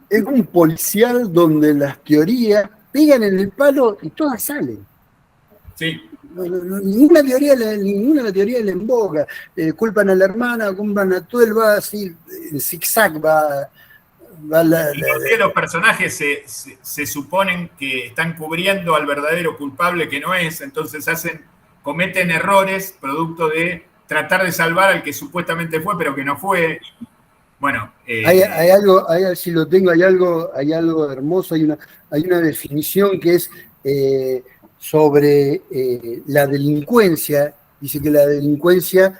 [SPEAKER 2] policial donde las teorías pegan en el palo y todas salen.
[SPEAKER 3] Sí.
[SPEAKER 2] Ninguna teoría le emboca. Culpan a la hermana, culpan a todo, él va así, en zigzag, va
[SPEAKER 3] los personajes se suponen que están cubriendo al verdadero culpable que no es, entonces cometen errores producto de tratar de salvar al que supuestamente fue, pero que no fue. Bueno,
[SPEAKER 2] hay algo, si lo tengo, hay algo hermoso, hay una definición que es sobre la delincuencia. Dice que la delincuencia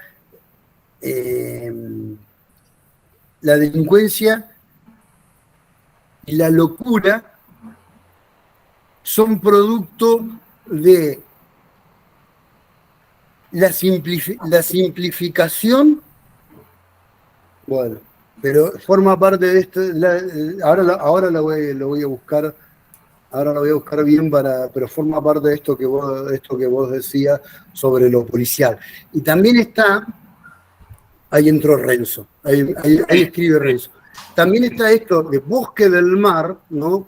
[SPEAKER 2] y la locura son producto de la simplificación, bueno, pero forma parte de esto. Ahora lo voy a buscar. Ahora lo voy a buscar bien, pero forma parte de esto que vos decías sobre lo policial. Y también ahí entró Renzo, ahí escribe Renzo. También está esto de Bosque del Mar, ¿no?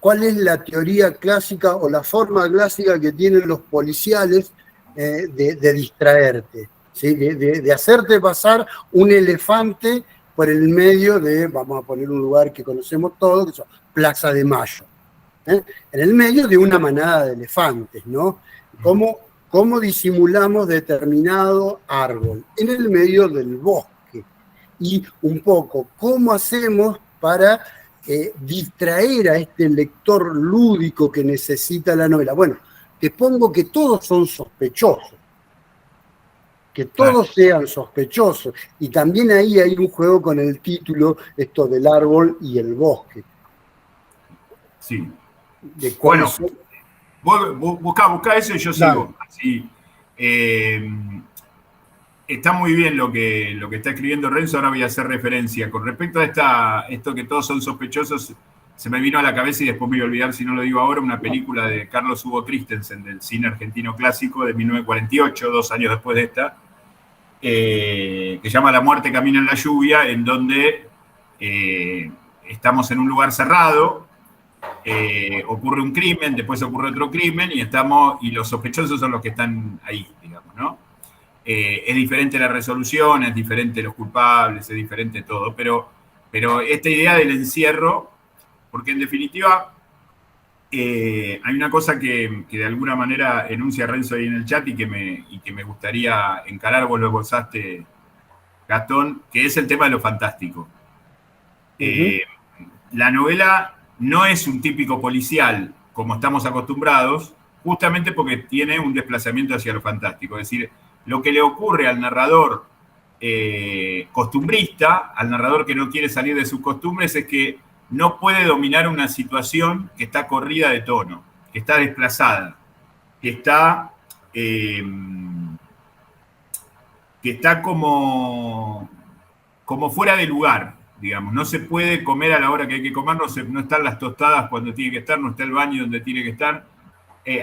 [SPEAKER 2] ¿Cuál es la teoría clásica o la forma clásica que tienen los policiales de distraerte? ¿Sí? De hacerte pasar un elefante por el medio de, vamos a poner un lugar que conocemos todos, que es Plaza de Mayo. En el medio de una manada de elefantes, ¿no? ¿Cómo disimulamos determinado árbol? En el medio del bosque. Y un poco, ¿cómo hacemos para distraer a este lector lúdico que necesita la novela? Bueno, te pongo que todos son sospechosos. Que todos sean sospechosos. Y también ahí hay un juego con el título, esto del árbol y el bosque.
[SPEAKER 3] Sí. Bueno, busca eso y yo sigo. Así, está muy bien lo que está escribiendo Renzo, ahora voy a hacer referencia. Con respecto a esto que todos son sospechosos, se me vino a la cabeza y después me voy a olvidar si no lo digo ahora, una película de Carlos Hugo Christensen del cine argentino clásico de 1948, 2 años después de esta, que se llama La muerte camina en la lluvia, en donde estamos en un lugar cerrado, ocurre un crimen, después ocurre otro crimen y los sospechosos son los que están ahí, digamos, ¿no? Es diferente la resolución, es diferente los culpables, es diferente todo, pero esta idea del encierro, porque en definitiva hay una cosa que de alguna manera enuncia Renzo ahí en el chat y que me gustaría encarar, vos lo esbozaste, Gastón, que es el tema de lo fantástico. La novela no es un típico policial como estamos acostumbrados, justamente porque tiene un desplazamiento hacia lo fantástico. Es decir, lo que le ocurre al narrador costumbrista, al narrador que no quiere salir de sus costumbres, es que no puede dominar una situación que está corrida de tono, que está desplazada, que está como fuera de lugar, digamos. No se puede comer a la hora que hay que comer, no están las tostadas cuando tiene que estar, no está el baño donde tiene que estar.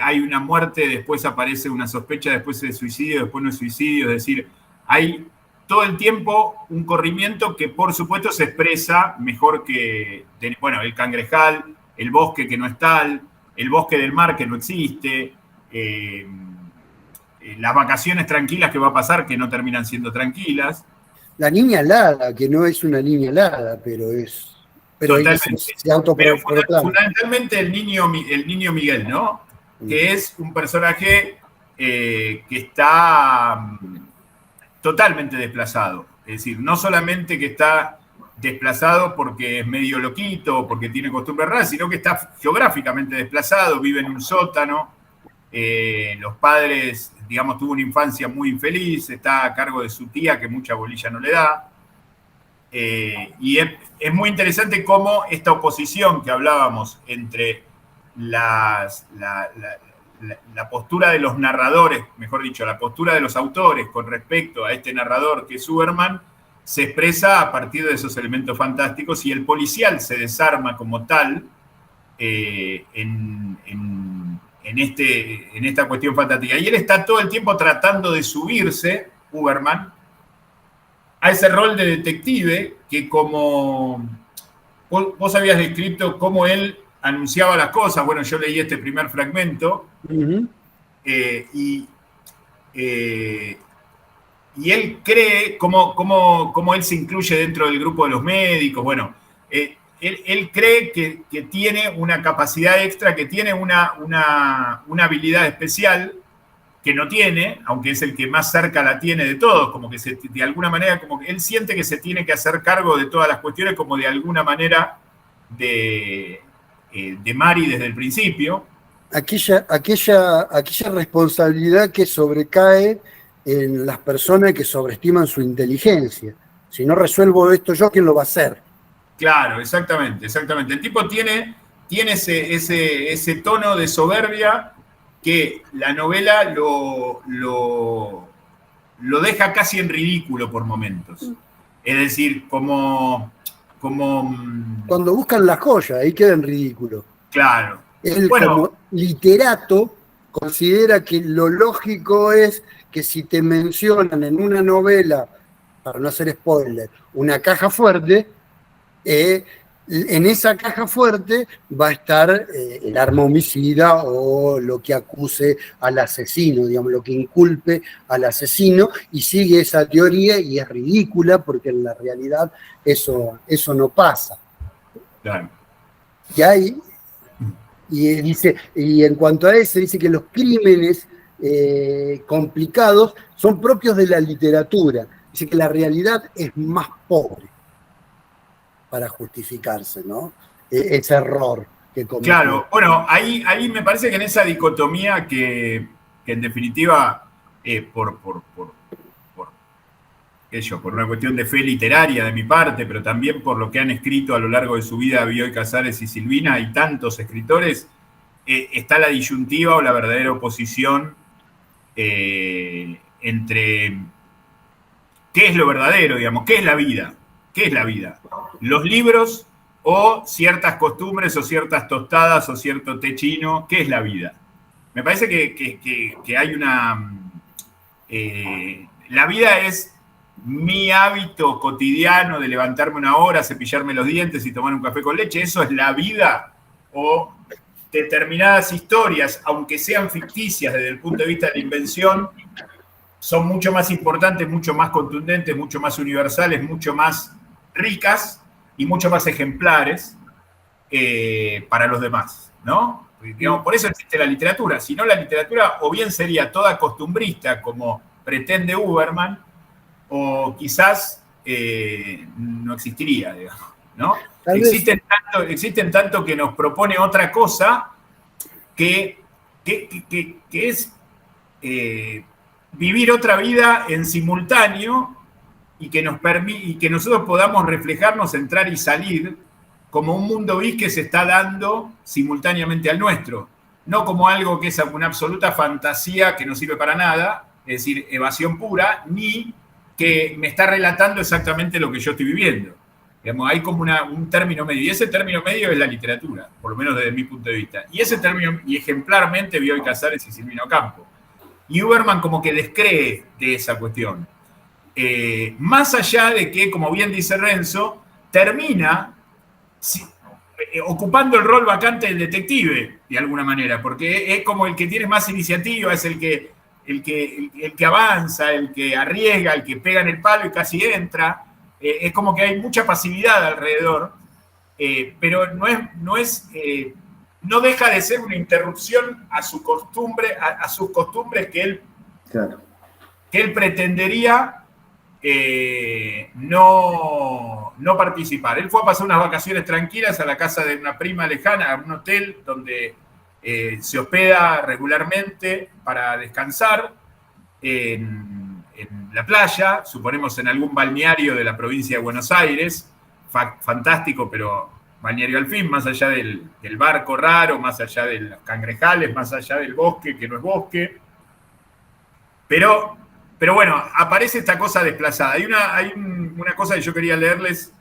[SPEAKER 3] Hay una muerte, después aparece una sospecha, después es suicidio, después no es suicidio. Es decir, hay todo el tiempo un corrimiento que por supuesto se expresa mejor que, bueno, el cangrejal, el bosque que no es tal, el bosque del mar que no existe, las vacaciones tranquilas que va a pasar que no terminan siendo tranquilas.
[SPEAKER 2] La niña alada, que no es una niña alada, pero es...
[SPEAKER 3] Totalmente.
[SPEAKER 2] Pero
[SPEAKER 3] fundamentalmente el niño Miguel, ¿no? Que es un personaje que está totalmente desplazado. Es decir, no solamente que está desplazado porque es medio loquito, porque tiene costumbres raras, sino que está geográficamente desplazado, vive en un sótano, los padres, digamos, tuvo una infancia muy infeliz, está a cargo de su tía que mucha bolilla no le da. Y es muy interesante cómo esta oposición que hablábamos entre la postura de los narradores, mejor dicho, la postura de los autores con respecto a este narrador que es Huberman, se expresa a partir de esos elementos fantásticos y el policial se desarma como tal en esta cuestión fantástica. Y él está todo el tiempo tratando de subirse, Huberman, a ese rol de detective que como vos habías descrito cómo él anunciaba las cosas. Bueno, yo leí este primer fragmento y él cree cómo él se incluye dentro del grupo de los médicos. Bueno, él cree que tiene una capacidad extra, que tiene una habilidad especial que no tiene, aunque es el que más cerca la tiene de todos, como que de alguna manera, como que él siente que se tiene que hacer cargo de todas las cuestiones, como de alguna manera de Mari desde el principio.
[SPEAKER 2] Aquella responsabilidad que sobrecae en las personas que sobreestiman su inteligencia. Si no resuelvo esto yo, ¿quién lo va a hacer?
[SPEAKER 3] Claro, exactamente. El tipo tiene ese tono de soberbia que la novela lo deja casi en ridículo por momentos. Es decir, como
[SPEAKER 2] cuando buscan la joya, ahí queda en ridículo.
[SPEAKER 3] Claro.
[SPEAKER 2] Él, como literato, considera que lo lógico es que si te mencionan en una novela, para no hacer spoiler, una caja fuerte, en esa caja fuerte va a estar el arma homicida o lo que acuse al asesino, digamos, lo que inculpe al asesino, y sigue esa teoría y es ridícula porque en la realidad eso no pasa.
[SPEAKER 3] Claro.
[SPEAKER 2] Y en cuanto a eso, dice que los crímenes complicados son propios de la literatura. Dice que la realidad es más pobre para justificarse, ¿no? Ese error que cometió.
[SPEAKER 3] Claro, bueno, ahí me parece que en esa dicotomía que en definitiva, por una cuestión de fe literaria de mi parte, pero también por lo que han escrito a lo largo de su vida Bioy Casares y Silvina y tantos escritores, está la disyuntiva o la verdadera oposición entre ¿qué es lo verdadero, digamos? ¿Qué es la vida? ¿Qué es la vida? ¿Los libros o ciertas costumbres o ciertas tostadas o cierto té chino? ¿Qué es la vida? Me parece que hay una... la vida es mi hábito cotidiano de levantarme una hora, cepillarme los dientes y tomar un café con leche. ¿Eso es la vida? ¿O determinadas historias, aunque sean ficticias desde el punto de vista de la invención, son mucho más importantes, mucho más contundentes, mucho más universales, mucho más ricas y mucho más ejemplares para los demás, ¿no? Digamos, por eso existe la literatura. Si no, la literatura o bien sería toda costumbrista, como pretende Huberman, o quizás no existiría, digamos, ¿no? Existen tanto que nos propone otra cosa que es vivir otra vida en simultáneo y que nosotros podamos reflejarnos, entrar y salir como un mundo bis que se está dando simultáneamente al nuestro, no como algo que es una absoluta fantasía que no sirve para nada, es decir, evasión pura, ni que me está relatando exactamente lo que yo estoy viviendo. Digamos, hay como un término medio, y ese término medio es la literatura, por lo menos desde mi punto de vista. Y ese término, y ejemplarmente, Bioy Casares y Silvino Campo. Y Huberman como que descree de esa cuestión. Más allá de que, como bien dice Renzo, termina ocupando el rol vacante del detective, de alguna manera, porque es como el que tiene más iniciativa, es el que avanza, el que arriesga, el que pega en el palo y casi entra. Es como que hay mucha pasividad alrededor, pero no deja de ser una interrupción a su costumbre, a sus costumbres que él pretendería no participar. Él fue a pasar unas vacaciones tranquilas a la casa de una prima lejana, a un hotel donde se hospeda regularmente para descansar en la playa, suponemos en algún balneario de la provincia de Buenos Aires, fantástico, pero balneario al fin, más allá del barco raro, más allá de los cangrejales, más allá del bosque, que no es bosque. Pero bueno, aparece esta cosa desplazada. Hay una cosa que yo quería leerles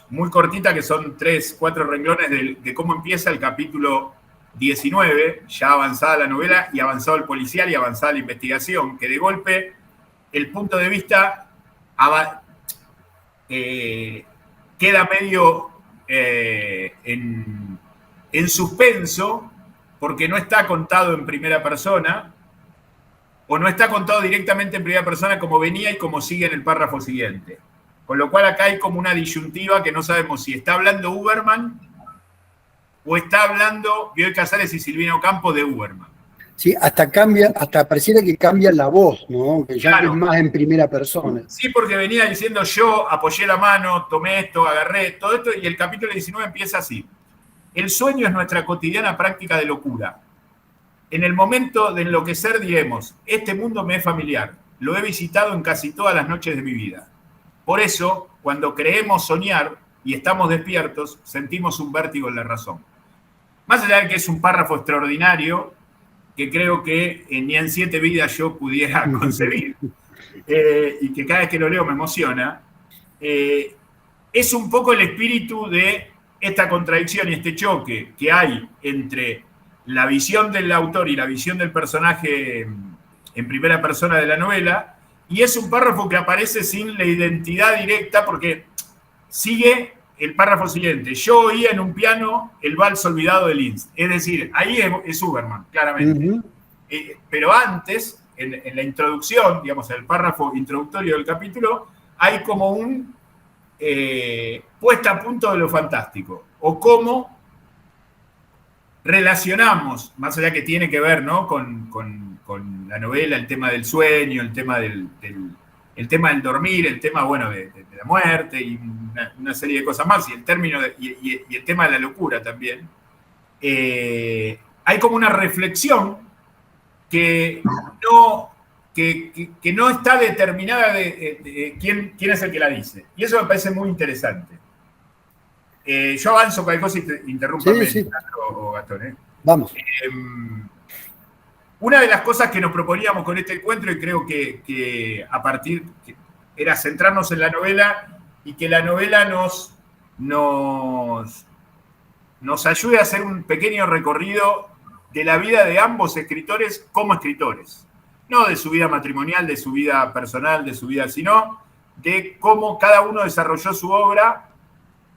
[SPEAKER 3] muy cortita, que son 3-4 renglones de cómo empieza el capítulo 19, ya avanzada la novela y avanzado el policial y avanzada la investigación, que de golpe el punto de vista queda medio en suspenso, porque no está contado en primera persona, o no está contado directamente en primera persona como venía y como sigue en el párrafo siguiente. Con lo cual acá hay como una disyuntiva que no sabemos si está hablando Huberman o está hablando Bioy Casares y Silvino Campo de Huberman.
[SPEAKER 2] Sí, hasta pareciera que cambia la voz, ¿no? Que ya es más en primera persona.
[SPEAKER 3] Sí, porque venía diciendo yo apoyé la mano, tomé esto, agarré todo esto, y el capítulo 19 empieza así. El sueño es nuestra cotidiana práctica de locura. En el momento de enloquecer diremos, este mundo me es familiar, lo he visitado en casi todas las noches de mi vida. Por eso, cuando creemos soñar y estamos despiertos, sentimos un vértigo en la razón. Más allá de que es un párrafo extraordinario, que creo que ni en 7 vidas yo pudiera concebir, y que cada vez que lo leo me emociona, es un poco el espíritu de esta contradicción y este choque que hay entre la visión del autor y la visión del personaje en primera persona de la novela, y es un párrafo que aparece sin la identidad directa porque sigue el párrafo siguiente. Yo oía en un piano el vals olvidado de Liszt. Es decir, ahí es Huberman, claramente. Pero antes, en la introducción, digamos, en el párrafo introductorio del capítulo, hay como un puesta a punto de lo fantástico, o cómo relacionamos, más allá que tiene que ver, ¿no?, con la novela, el tema del sueño, el tema del dormir, el tema, bueno, de la muerte y una serie de cosas más, y el término y el tema de la locura también. Hay como una reflexión que no está determinada de quién es el que la dice. Y eso me parece muy interesante. Yo avanzo cualquier cosa y interrúmpame,
[SPEAKER 2] sí.
[SPEAKER 3] o Gastón.
[SPEAKER 2] Vamos.
[SPEAKER 3] Una de las cosas que nos proponíamos con este encuentro, y creo que a partir, era centrarnos en la novela y que la novela nos ayude a hacer un pequeño recorrido de la vida de ambos escritores como escritores. No de su vida matrimonial, de su vida personal, de su vida, sino de cómo cada uno desarrolló su obra,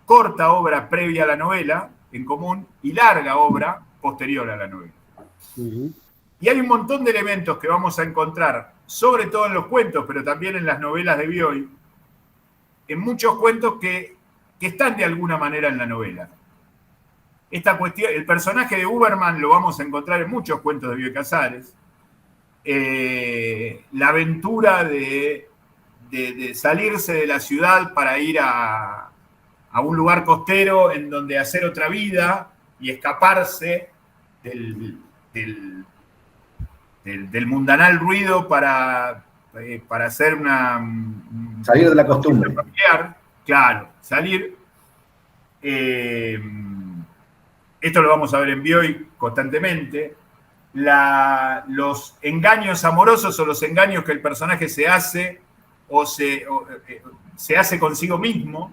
[SPEAKER 3] corta obra previa a la novela en común y larga obra posterior a la novela.
[SPEAKER 2] Uh-huh.
[SPEAKER 3] Y hay un montón de elementos que vamos a encontrar, sobre todo en los cuentos, pero también en las novelas de Bioy, en muchos cuentos que están de alguna manera en la novela. Esta cuestión, el personaje de Uberman lo vamos a encontrar en muchos cuentos de Bioy Casares. La aventura de salirse de la ciudad para ir a un lugar costero en donde hacer otra vida y escaparse del mundanal ruido para hacer
[SPEAKER 1] salir de la costumbre.
[SPEAKER 3] Familiar, claro, salir. Esto lo vamos a ver en Bioy constantemente. Los engaños amorosos o los engaños que el personaje se hace o se hace consigo mismo.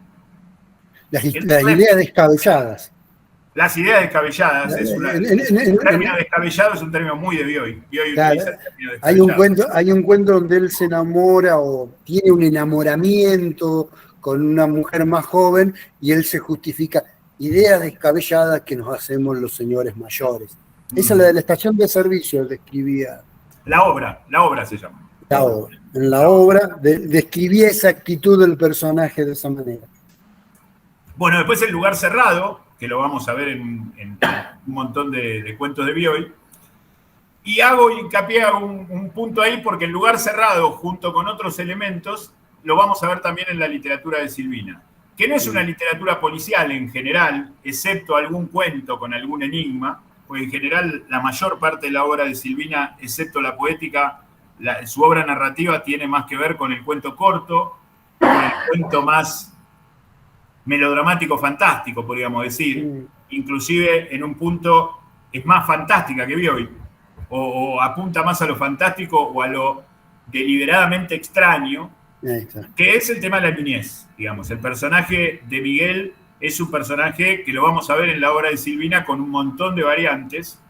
[SPEAKER 2] Las ideas descabelladas.
[SPEAKER 3] Las ideas descabelladas. El término descabellado es un término muy de Bioy.
[SPEAKER 2] Claro, hay un cuento donde él se enamora o tiene un enamoramiento con una mujer más joven y él se justifica. Ideas descabelladas que nos hacemos los señores mayores. Esa es la de la estación de servicio, describía.
[SPEAKER 3] La obra se llama.
[SPEAKER 2] La obra. En la obra describía esa actitud del personaje de esa manera.
[SPEAKER 3] Bueno, después El lugar cerrado, que lo vamos a ver en un montón de cuentos de Bioy. Y hago hincapié a un punto ahí porque El lugar cerrado, junto con otros elementos, lo vamos a ver también en la literatura de Silvina, que no es una literatura policial en general, excepto algún cuento con algún enigma, porque en general la mayor parte de la obra de Silvina, excepto la poética, su obra narrativa tiene más que ver con el cuento corto, con el cuento más melodramático fantástico, podríamos decir. Inclusive en un punto es más fantástica que Bioy, o apunta más a lo fantástico o a lo deliberadamente extraño, que es el tema de la niñez, digamos. El personaje de Miguel es un personaje que lo vamos a ver en la obra de Silvina con un montón de variantes,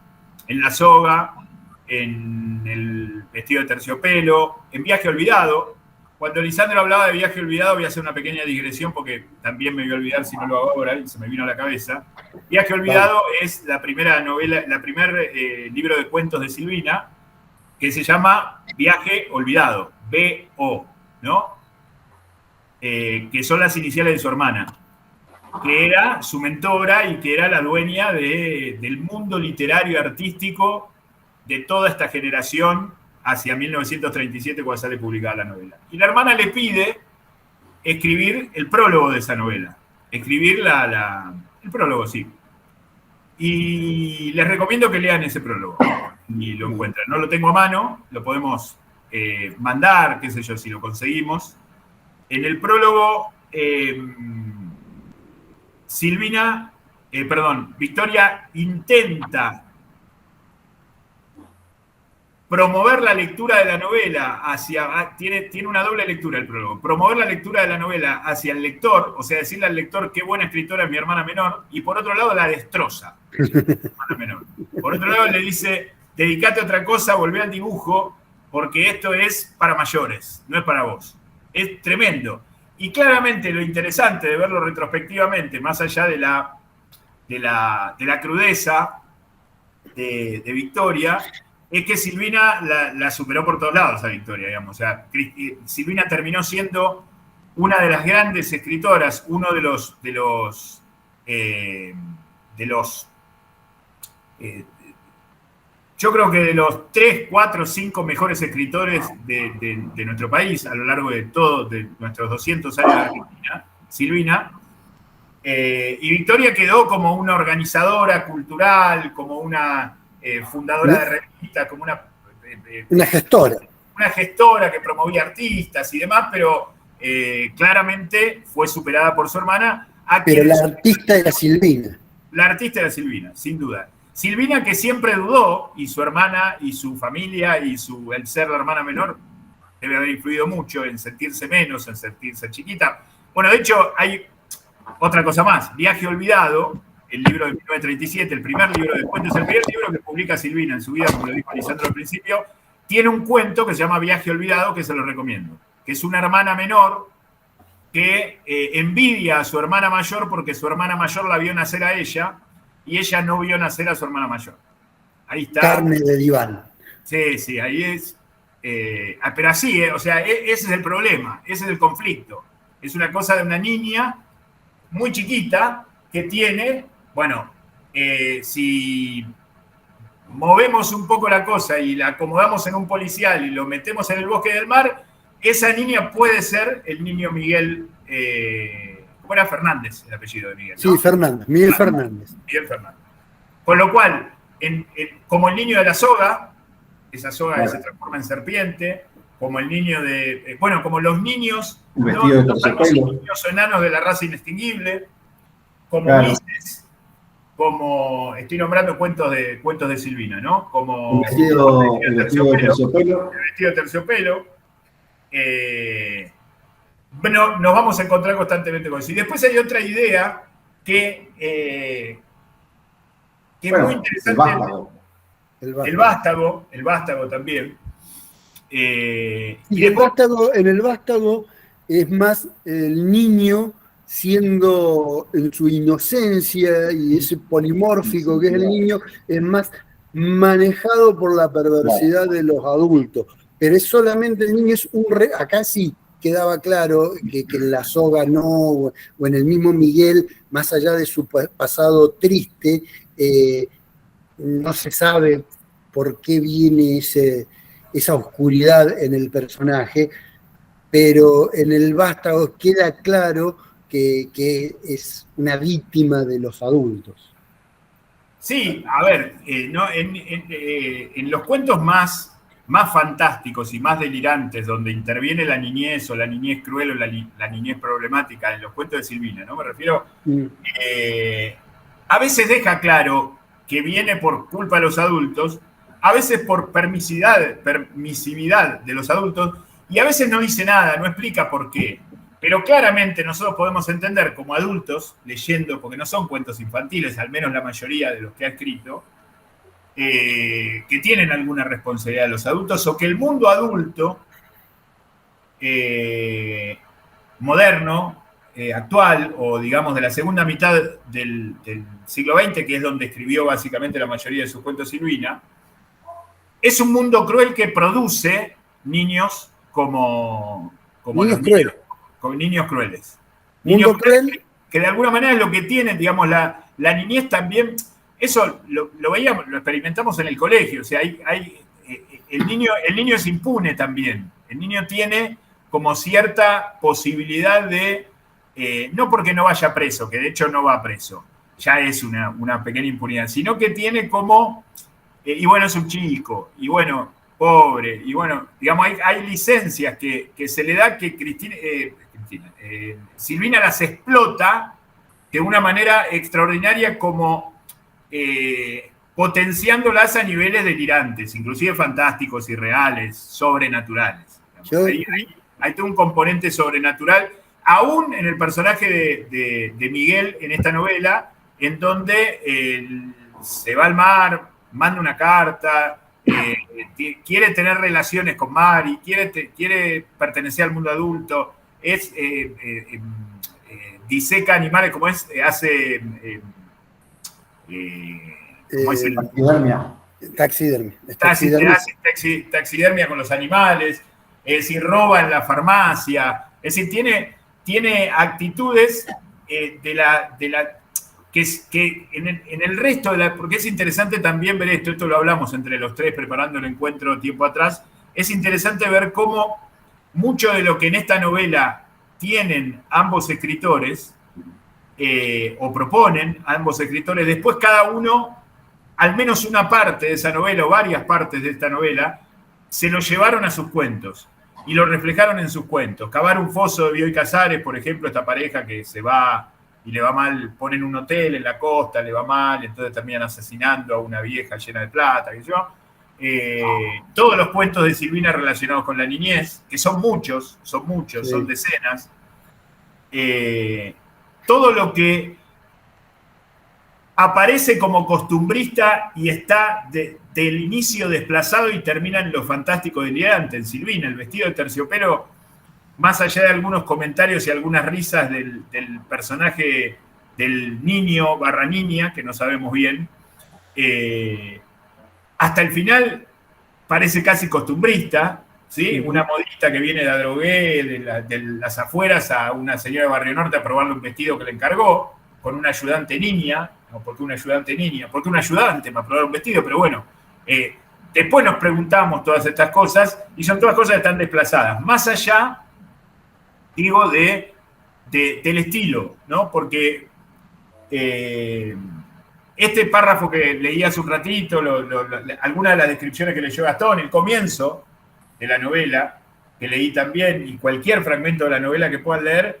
[SPEAKER 3] en La soga, en El vestido de terciopelo, en Viaje olvidado. Cuando Lisandro hablaba de Viaje olvidado, voy a hacer una pequeña digresión porque también me voy a olvidar si no lo hago ahora y se me vino a la cabeza. Viaje olvidado es la primera novela, la primer libro de cuentos de Silvina, que se llama Viaje olvidado, B.O., ¿no? Que son las iniciales de su hermana, que era su mentora y que era la dueña del mundo literario y artístico de toda esta generación hacia 1937, cuando sale publicada la novela. Y la hermana le pide escribir el prólogo de esa novela, escribir el prólogo, sí. Y les recomiendo que lean ese prólogo y lo encuentran. No lo tengo a mano, lo podemos mandar, qué sé yo, si lo conseguimos. En el prólogo, Victoria intenta promover la lectura de la novela tiene una doble lectura el prólogo. Promover la lectura de la novela hacia el lector, o sea, decirle al lector qué buena escritora es mi hermana menor, y por otro lado la destroza. Hermana menor. Por otro lado le dice, dedicate a otra cosa, volvé al dibujo, porque esto es para mayores, no es para vos. Es tremendo. Y claramente lo interesante de verlo retrospectivamente, más allá de la crudeza de Victoria, es que Silvina la superó por todos lados a Victoria, digamos. O sea, Silvina terminó siendo una de las grandes escritoras, uno de los yo creo que de los 3, 4, 5 mejores escritores de nuestro país a lo largo de todos de nuestros 200 años de Argentina, Silvina. Y Victoria quedó como una organizadora cultural, como una fundadora de revistas, como
[SPEAKER 2] una gestora.
[SPEAKER 3] Una gestora que promovía artistas y demás, pero claramente fue superada por su hermana.
[SPEAKER 2] Pero la artista era Silvina.
[SPEAKER 3] La artista era Silvina, sin duda. Silvina, que siempre dudó, y su hermana y su familia y el ser la hermana menor debe haber influido mucho en sentirse menos, en sentirse chiquita. Bueno, de hecho, hay otra cosa más. Viaje Olvidado, el libro de 1937, el primer libro de cuentos, el primer libro que publica Silvina en su vida, como lo dijo Lisandro al principio, tiene un cuento que se llama Viaje Olvidado, que se lo recomiendo, que es una hermana menor que envidia a su hermana mayor porque su hermana mayor la vio nacer a ella y ella no vio nacer a su hermana mayor. Ahí está.
[SPEAKER 2] Carne de diván.
[SPEAKER 3] Sí, ahí es. Pero así, o sea, ese es el problema, ese es el conflicto. Es una cosa de una niña muy chiquita que tiene, bueno, si movemos un poco la cosa y la acomodamos en un policial y lo metemos en el bosque del mar, esa niña puede ser el niño Miguel, ¿cómo era? Fernández, el apellido de Miguel, ¿no?
[SPEAKER 2] Sí, Fernández, Miguel Fernández.
[SPEAKER 3] Miguel Fernández. Con lo cual, como el niño de la soga, esa soga que se transforma en serpiente, como el niño de, bueno, como los niños,
[SPEAKER 1] vestido de terciopelo,
[SPEAKER 3] niños enanos de la raza inextinguible, como
[SPEAKER 1] claro.
[SPEAKER 3] Ulises, como, estoy nombrando cuentos de Silvina, ¿no? Como
[SPEAKER 1] el vestido de terciopelo.
[SPEAKER 3] El vestido de terciopelo. Bueno, nos vamos a encontrar constantemente con eso. Y después hay otra idea que es muy interesante. El vástago también.
[SPEAKER 2] Y en el vástago es más el niño siendo en su inocencia y ese polimórfico que es el niño, es más manejado por la perversidad de los adultos. Pero es solamente el niño, es acá sí quedaba claro que en la soga no, o en el mismo Miguel, más allá de su pasado triste, no se sabe por qué viene esa oscuridad en el personaje, pero en el vástago queda claro que es una víctima de los adultos.
[SPEAKER 3] Sí, a ver, en los cuentos más fantásticos y más delirantes, donde interviene la niñez o la niñez cruel o la niñez problemática, en los cuentos de Silvina, ¿no? Me refiero, a veces deja claro que viene por culpa de los adultos, a veces por permisividad de los adultos, y a veces no dice nada, no explica por qué. Pero claramente nosotros podemos entender como adultos, leyendo, porque no son cuentos infantiles, al menos la mayoría de los que ha escrito, que tienen alguna responsabilidad de los adultos, o que el mundo adulto moderno, actual, o digamos de la segunda mitad del siglo XX, que es donde escribió básicamente la mayoría de sus cuentos Silvina, es un mundo cruel que produce niños como
[SPEAKER 2] niños crueles.
[SPEAKER 3] Con niños crueles.
[SPEAKER 2] Mundo cruel.
[SPEAKER 3] Que de alguna manera es lo que tienen, digamos, la niñez también. Eso lo veíamos, lo experimentamos en el colegio. O sea, el niño es impune también. El niño tiene como cierta posibilidad de, no porque no vaya preso, que de hecho no va preso, ya es una pequeña impunidad, sino que tiene como, y bueno, es un chico, y bueno, pobre, y bueno, digamos, hay licencias que se le da que Silvina las explota de una manera extraordinaria, como potenciándolas a niveles delirantes, inclusive fantásticos, irreales, sobrenaturales. Hay todo un componente sobrenatural, aún en el personaje de Miguel en esta novela, en donde se va al mar, manda una carta, quiere tener relaciones con Mari, quiere pertenecer al mundo adulto, diseca animales, como es, hace... ¿cómo es el? Taxidermia con los animales, es decir, roba en la farmacia, es decir, tiene actitudes que en el resto porque es interesante también ver esto lo hablamos entre los tres preparando el encuentro tiempo atrás, es interesante ver cómo mucho de lo que en esta novela tienen ambos escritores, o proponen ambos escritores, después cada uno, al menos una parte de esa novela o varias partes de esta novela, se lo llevaron a sus cuentos y lo reflejaron en sus cuentos. Cavar un foso de Bioy Casares, por ejemplo, esta pareja que se va y le va mal, ponen un hotel en la costa, le va mal, entonces terminan asesinando a una vieja llena de plata, qué sé yo. Todos los cuentos de Silvina relacionados con la niñez, que son muchos, sí, son decenas. Todo lo que aparece como costumbrista y está del inicio desplazado y termina en lo fantástico delirante, en Silvina, el vestido de terciopelo, más allá de algunos comentarios y algunas risas del personaje del niño / niña, que no sabemos bien, hasta el final parece casi costumbrista, ¿sí? Una modista que viene de Adrogué, de las afueras, a una señora de Barrio Norte a probarle un vestido que le encargó, con una ayudante niña, no, porque una ayudante niña, porque un ayudante me probar un vestido, pero bueno, después nos preguntamos todas estas cosas, y son todas cosas que están desplazadas, más allá, digo, del estilo, ¿no? Porque este párrafo que leí hace un ratito, algunas de las descripciones que leyó Gastón, el comienzo de la novela, que leí también, y cualquier fragmento de la novela que puedan leer,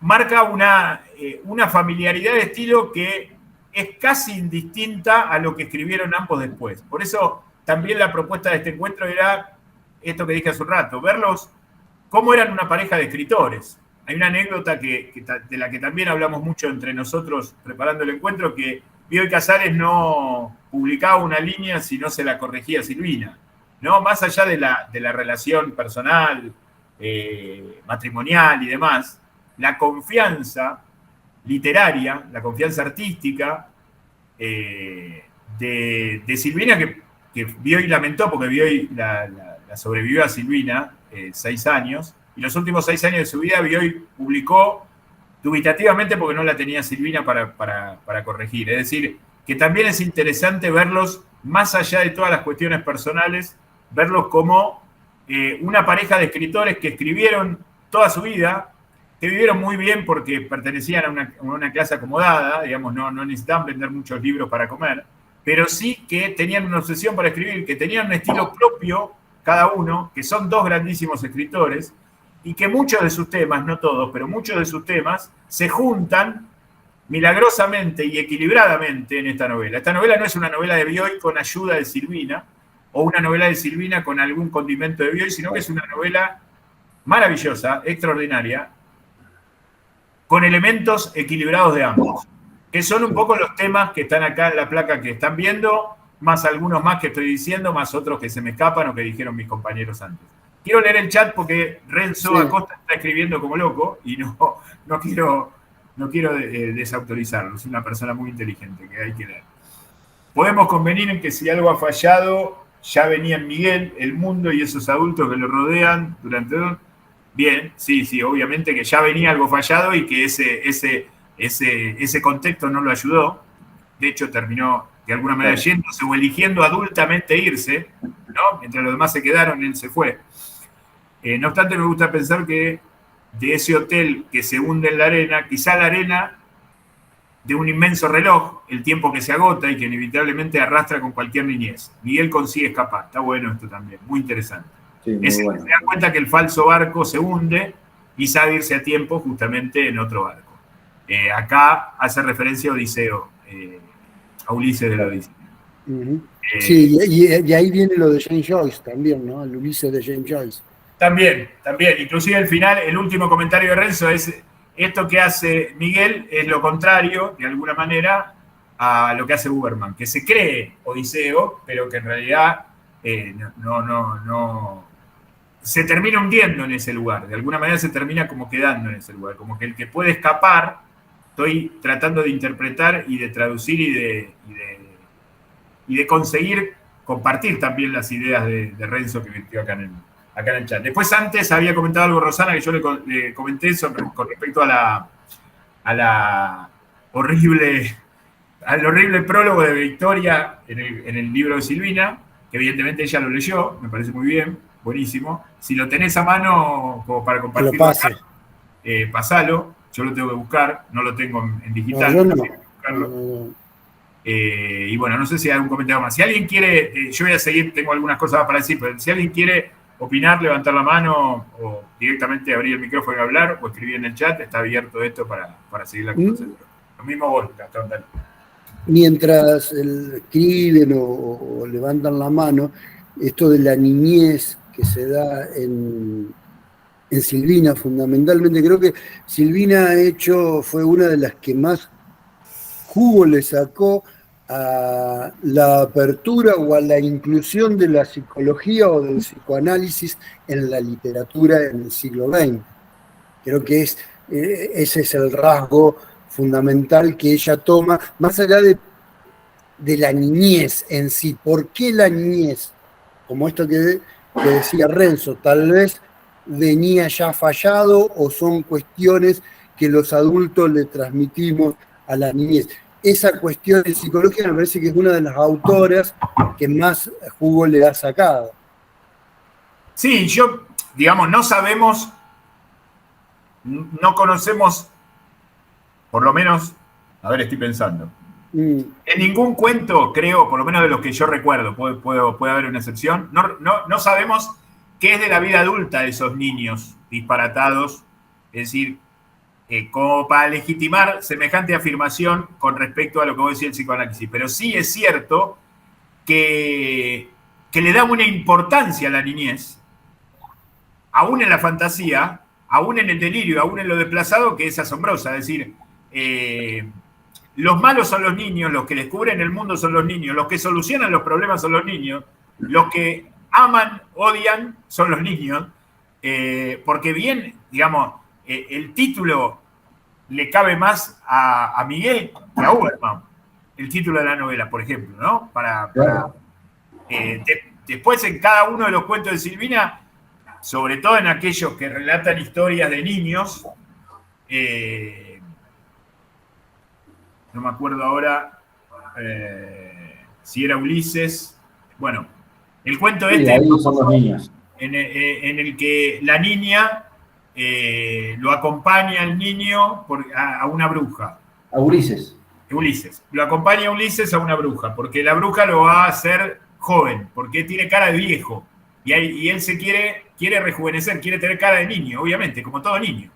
[SPEAKER 3] marca una familiaridad de estilo que es casi indistinta a lo que escribieron ambos después. Por eso también la propuesta de este encuentro era esto que dije hace un rato, verlos cómo eran una pareja de escritores. Hay una anécdota de la que también hablamos mucho entre nosotros preparando el encuentro, que Bioy Casares no publicaba una línea si no se la corregía Silvina, ¿no? Más allá de la relación personal, matrimonial y demás, la confianza literaria, la confianza artística de Silvina, que Bioy lamentó, porque Bioy la sobrevivió a Silvina 6 años, y los últimos 6 años de su vida Bioy publicó dubitativamente porque no la tenía Silvina para corregir. Es decir, que también es interesante verlos, más allá de todas las cuestiones personales, verlos como una pareja de escritores que escribieron toda su vida, que vivieron muy bien porque pertenecían a una clase acomodada, digamos, no necesitaban vender muchos libros para comer, pero sí que tenían una obsesión para escribir, que tenían un estilo propio cada uno, que son dos grandísimos escritores, y que muchos de sus temas, no todos, pero muchos de sus temas, se juntan milagrosamente y equilibradamente en esta novela. Esta novela no es una novela de Bioy con ayuda de Silvina, o una novela de Silvina con algún condimento de Bioy, sino que es una novela maravillosa, extraordinaria, con elementos equilibrados de ambos, que son un poco los temas que están acá en la placa que están viendo, más algunos más que estoy diciendo, más otros que se me escapan o que dijeron mis compañeros antes. Quiero leer el chat porque Renzo Acosta está escribiendo como loco y no quiero desautorizarlo. Es una persona muy inteligente que hay que leer. Podemos convenir en que si algo ha fallado, ya venían Miguel, el mundo y esos adultos que lo rodean durante... Bien, sí, obviamente que ya venía algo fallado y que ese contexto no lo ayudó. De hecho, terminó de alguna manera yéndose o eligiendo adultamente irse, ¿no? Mientras los demás se quedaron, él se fue. No obstante, me gusta pensar que de ese hotel que se hunde en la arena, quizá la arena de un inmenso reloj, el tiempo que se agota y que inevitablemente arrastra con cualquier niñez. Miguel consigue escapar. Está bueno esto también, muy interesante. Sí, bueno. Se dan cuenta que el falso barco se hunde y sabe irse a tiempo justamente en otro barco. Acá hace referencia a Odiseo, a Ulises de la Odisea.
[SPEAKER 2] Sí, y ahí viene lo de James Joyce también, ¿no? El Ulises de James Joyce.
[SPEAKER 3] También. Inclusive al final, el último comentario de Renzo es: esto que hace Miguel es lo contrario, de alguna manera, a lo que hace Uberman, que se cree Odiseo, pero que en realidad no se termina hundiendo en ese lugar. De alguna manera se termina como quedando en ese lugar. Como que el que puede escapar, estoy tratando de interpretar y de traducir y de conseguir compartir también las ideas de Renzo que metió acá en el chat. Después, antes había comentado algo Rosana que yo le comenté con respecto al horrible prólogo de Victoria en el libro de Silvina, que evidentemente ella lo leyó, me parece muy bien, buenísimo. Si lo tenés a mano como para compartirlo acá, pasalo, yo lo tengo que buscar, no lo tengo en digital. No, tengo que buscarlo. Y bueno, no sé si hay algún comentario más. Si alguien quiere, yo voy a seguir, tengo algunas cosas para decir, pero si alguien quiere opinar, levantar la mano o directamente abrir el micrófono y hablar o escribir en el chat. Está abierto esto para seguir la conversación. Lo mismo vos, Gastón, dale.
[SPEAKER 2] Mientras escriben o levantan la mano, esto de la niñez que se da en Silvina, fundamentalmente, creo que Silvina fue una de las que más jugo le sacó a la apertura o a la inclusión de la psicología o del psicoanálisis en la literatura en el siglo XX. Creo que ese es el rasgo fundamental que ella toma, más allá de la niñez en sí. ¿Por qué la niñez? Como esto que decía Renzo, tal vez venía ya fallado o son cuestiones que los adultos le transmitimos a la niñez. Esa cuestión psicológica me parece que es una de las autoras que más jugo le ha sacado.
[SPEAKER 3] Sí, digamos, no sabemos, no conocemos, por lo menos, a ver, estoy pensando. En ningún cuento, creo, por lo menos de los que yo recuerdo, puede haber una excepción, no sabemos qué es de la vida adulta de esos niños disparatados, es decir, como para legitimar semejante afirmación con respecto a lo que vos decís el psicoanálisis. Pero sí es cierto que le da una importancia a la niñez, aún en la fantasía, aún en el delirio, aún en lo desplazado, que es asombrosa. Es decir, los malos son los niños, los que descubren el mundo son los niños, los que solucionan los problemas son los niños, los que aman, odian, son los niños, porque bien, digamos, el título le cabe más a Miguel que a Uberman, el título de la novela, por ejemplo, ¿no? Después en cada uno de los cuentos de Silvina, sobre todo en aquellos que relatan historias de niños, no me acuerdo ahora si era Ulises, bueno, el cuento
[SPEAKER 1] sí, ahí son los niños.
[SPEAKER 3] En el que la niña lo acompaña al niño a una bruja.
[SPEAKER 1] A Ulises.
[SPEAKER 3] Lo acompaña a Ulises a una bruja, porque la bruja lo va a hacer joven, porque tiene cara de viejo. Y él se quiere rejuvenecer, quiere tener cara de niño, obviamente, como todo niño.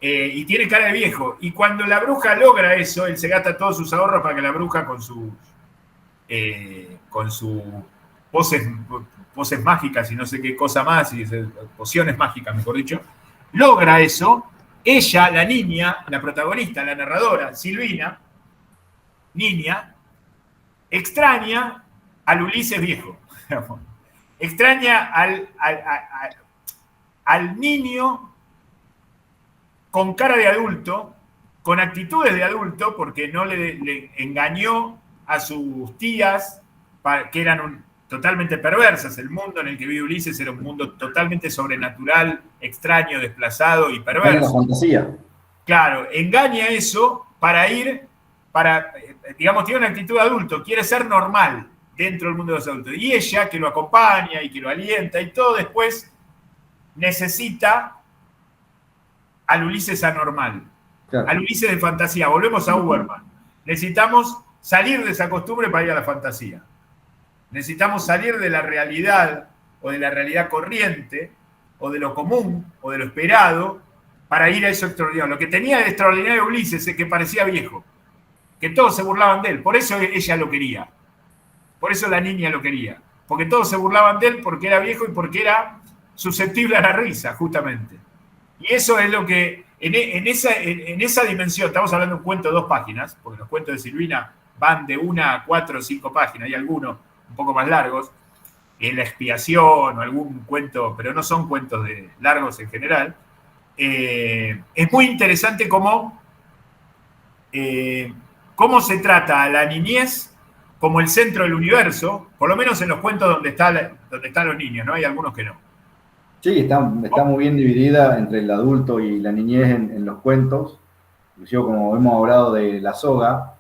[SPEAKER 3] Y tiene cara de viejo. Y cuando la bruja logra eso, él se gasta todos sus ahorros para que la bruja con sus poses mágicas y no sé qué cosa más, y pociones mágicas, mejor dicho, logra eso. Ella, la niña, la protagonista, la narradora, Silvina, niña, extraña al Ulises viejo. Extraña al niño con cara de adulto, con actitudes de adulto, porque no le engañó a sus tías, que eran totalmente perversas. El mundo en el que vive Ulises era un mundo totalmente sobrenatural, extraño, desplazado y perverso.
[SPEAKER 1] Era la fantasía.
[SPEAKER 3] Claro, engaña eso digamos, tiene una actitud de adulto, quiere ser normal dentro del mundo de los adultos. Y ella, que lo acompaña y que lo alienta y todo, después necesita al Ulises anormal, claro, al Ulises de fantasía. Volvemos a Uberman. Necesitamos salir de esa costumbre para ir a la fantasía. Necesitamos salir de la realidad o de la realidad corriente o de lo común o de lo esperado para ir a eso extraordinario. Lo que tenía de extraordinario Ulises es que parecía viejo, que todos se burlaban de él. Por eso ella lo quería. Por eso la niña lo quería. Porque todos se burlaban de él porque era viejo y porque era susceptible a la risa, justamente. Y eso es lo que, en esa dimensión, estamos hablando de un cuento de 2 páginas, porque los cuentos de Silvina van de 1 a 4 o 5 páginas, hay algunos un poco más largos, La expiación o algún cuento, pero no son cuentos largos en general. Es muy interesante cómo se trata a la niñez como el centro del universo, por lo menos en los cuentos donde están los niños, ¿no? Hay algunos que no.
[SPEAKER 1] Sí, está muy bien dividida entre el adulto y la niñez en los cuentos. Inclusive, como hemos hablado de La Soga,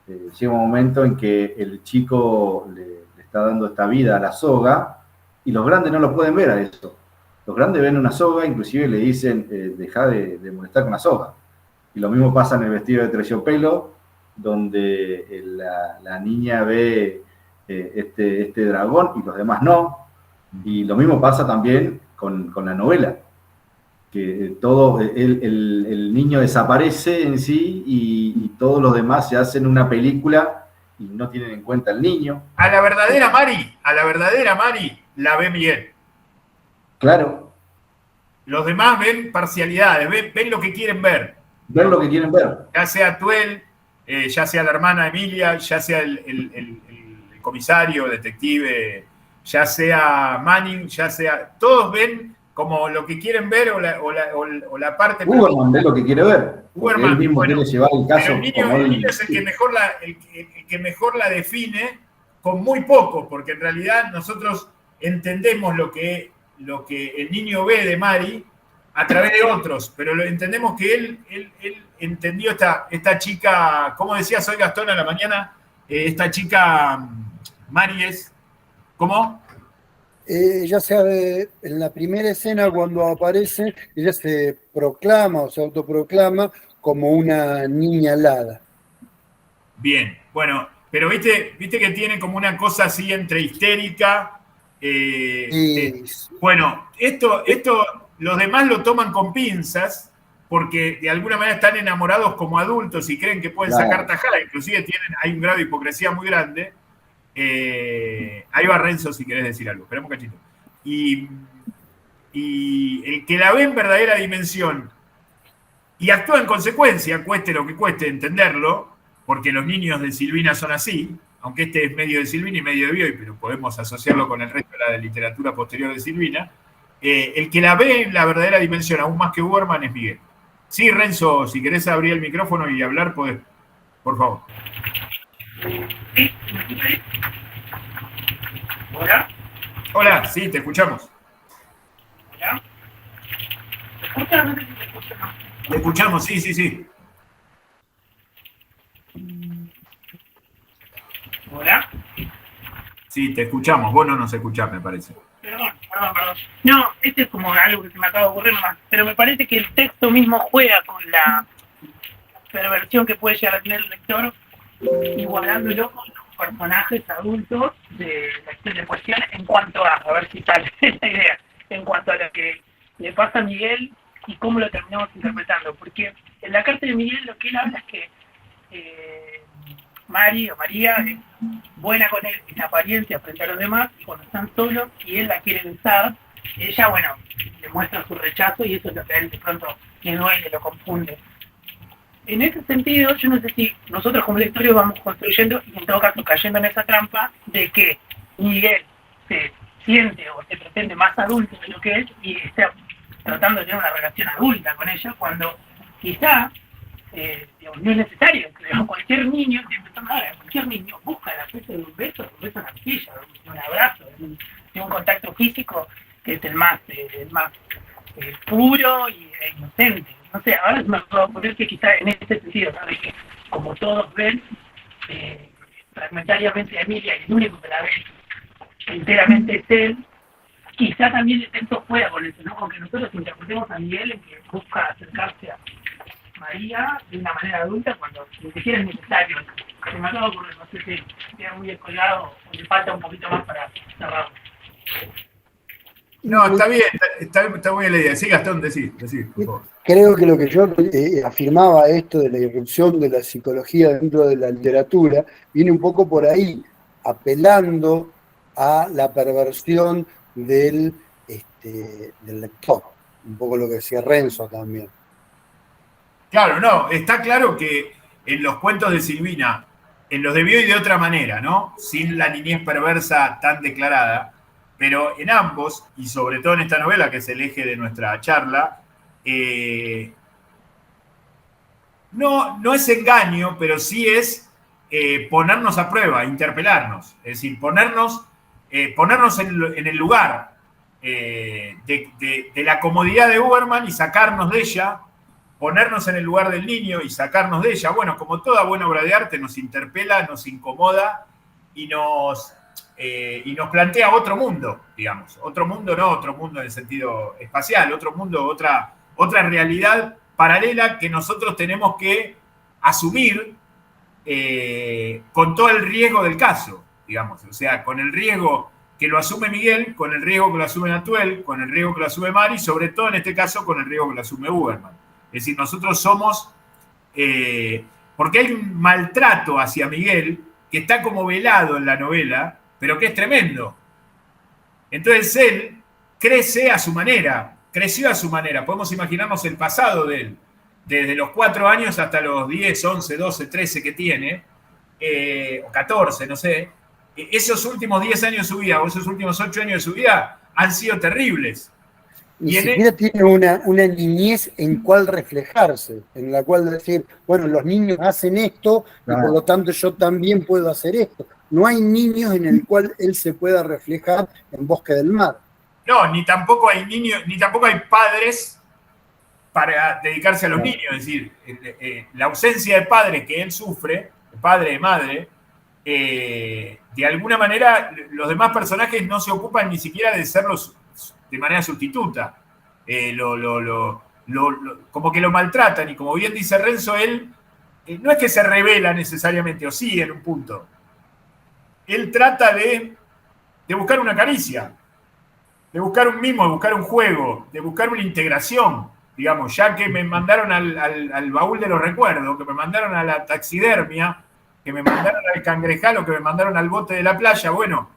[SPEAKER 1] llega un momento en que el chico le está dando esta vida a la soga y los grandes no lo pueden ver a eso. Los grandes ven una soga, inclusive le dicen, deja de molestar con la soga. Y lo mismo pasa en El vestido de terciopelo, donde la niña ve este dragón y los demás no. Y lo mismo pasa también con la novela, que todo, el niño desaparece en sí y todos los demás se hacen una película y no tienen en cuenta al niño.
[SPEAKER 3] A la verdadera Mari la ve Miguel.
[SPEAKER 1] Claro.
[SPEAKER 3] Los demás ven parcialidades, ven lo que quieren ver.
[SPEAKER 1] Ven lo que quieren ver.
[SPEAKER 3] Ya sea Tuel, ya sea la hermana Emilia, ya sea el comisario, detective, ya sea Manning, ya sea... Todos ven como lo que quieren ver o la parte...
[SPEAKER 1] Uberman ve lo que quiere ver.
[SPEAKER 3] Uberman,
[SPEAKER 1] él mismo quiere llevar el caso.
[SPEAKER 3] Pero el niño es el que mejor la define con muy poco, porque en realidad nosotros entendemos lo que el niño ve de Mari a través de otros, pero lo entendemos que él entendió esta chica, ¿cómo decía Soy Gastón a la mañana? Esta chica Mari es, ¿cómo?
[SPEAKER 2] Ella en la primera escena cuando aparece, ella se proclama o se autoproclama como una niña alada.
[SPEAKER 3] Bien, bueno, pero viste que tiene como una cosa así entre histérica. Bueno, esto los demás lo toman con pinzas porque de alguna manera están enamorados como adultos y creen que pueden sacar tajada, inclusive hay un grado de hipocresía muy grande. Ahí va Renzo si querés decir algo, esperemos un cachito. Y el que la ve en verdadera dimensión y actúa en consecuencia, cueste lo que cueste entenderlo, porque los niños de Silvina son así, aunque este es medio de Silvina y medio de Bioy, pero podemos asociarlo con el resto de la literatura posterior de Silvina, el que la ve en la verdadera dimensión, aún más que Uberman, es Miguel. Sí, Renzo, si querés abrir el micrófono y hablar, podés, por favor.
[SPEAKER 4] ¿Hola?
[SPEAKER 3] Hola, sí, te escuchamos.
[SPEAKER 4] ¿Hola? ¿Me escuchas? No sé si te escuchas.
[SPEAKER 3] Te escuchamos, sí.
[SPEAKER 4] ¿Hola?
[SPEAKER 3] Sí, te escuchamos. Vos no nos escuchás, me parece.
[SPEAKER 4] Perdón. No, este es como algo que se me acaba de ocurrir más, pero me parece que el texto mismo juega con la perversión que puede llegar a tener el lector, igualándolo con los personajes adultos de la historia en cuestión en cuanto a ver si tal es la idea, en cuanto a lo que le pasa a Miguel y cómo lo terminamos interpretando, porque en la carta de Miguel lo que él habla es que Mari o María es buena con él en apariencia frente a los demás, y cuando están solos y él la quiere besar, ella, bueno, le muestra su rechazo y eso es lo que a él de pronto le duele, lo confunde. En ese sentido, yo no sé si nosotros como lectores vamos construyendo y en todo caso cayendo en esa trampa de que Miguel se siente o se pretende más adulto de lo que es y está tratando de tener una relación adulta con ella, cuando quizá no es necesario, cualquier niño busca el afecto de un beso en la mejilla, de un abrazo, de un contacto físico, que es el más puro e inocente. No sé, ahora me puedo ocurrir que quizá en este sentido, ¿no? De que como todos ven fragmentariamente a Emilia y el único que la ve enteramente es él, quizá también el texto juega con eso, ¿no? Aunque nosotros interpretemos a Miguel en que busca acercarse a María de una manera adulta cuando ni siquiera es necesario. Se me acaba de ocurrir, no sé si queda muy descolgado o le falta un poquito más para cerrar.
[SPEAKER 3] No, está bien, está muy bien la idea. Sí, Gastón, decí, por favor.
[SPEAKER 2] Creo que lo que yo afirmaba, esto de la irrupción de la psicología dentro de la literatura, viene un poco por ahí, apelando a la perversión del lector. Un poco lo que decía Renzo también.
[SPEAKER 3] Claro, no, está claro que en los cuentos de Silvina, en los de Bioy de otra manera, ¿no? Sin la niñez perversa tan declarada, pero en ambos, y sobre todo en esta novela, que es el eje de nuestra charla, no es engaño, pero sí es ponernos a prueba, interpelarnos. Es decir, ponernos en el lugar de la comodidad de Uberman y sacarnos de ella, ponernos en el lugar del niño y sacarnos de ella. Bueno, como toda buena obra de arte, nos interpela, nos incomoda y nos plantea otro mundo, digamos. Otro mundo en el sentido espacial, otro mundo, otra realidad paralela que nosotros tenemos que asumir con todo el riesgo del caso, digamos. O sea, con el riesgo que lo asume Miguel, con el riesgo que lo asume Natuel, con el riesgo que lo asume Mari, y sobre todo en este caso con el riesgo que lo asume Uberman. Es decir, nosotros somos, porque hay un maltrato hacia Miguel que está como velado en la novela, pero que es tremendo. Entonces él crece a su manera, creció a su manera. Podemos imaginarnos el pasado de él, desde los 4 años hasta los 10, 11, 12, 13 que tiene, o 14, no sé. Esos últimos 10 años de su vida o esos últimos 8 años de su vida han sido terribles.
[SPEAKER 2] Ni siquiera tiene una niñez en cual reflejarse, en la cual decir, bueno, los niños hacen esto y por lo tanto yo también puedo hacer esto. No hay niños en el cual él se pueda reflejar en Bosque del Mar.
[SPEAKER 3] No, ni tampoco hay niños, ni tampoco hay padres para dedicarse a los niños. Es decir, la ausencia de padre que él sufre, de padre, de madre, de alguna manera los demás personajes no se ocupan ni siquiera de serlos de manera sustituta. Como que lo maltratan, y como bien dice Renzo, él no es que se revela necesariamente, o sí en un punto. Él trata de buscar una caricia, de buscar un mimo, de buscar un juego, de buscar una integración, digamos, ya que me mandaron al baúl de los recuerdos, que me mandaron a la taxidermia, que me mandaron al cangrejal o que me mandaron al bote de la playa. Bueno,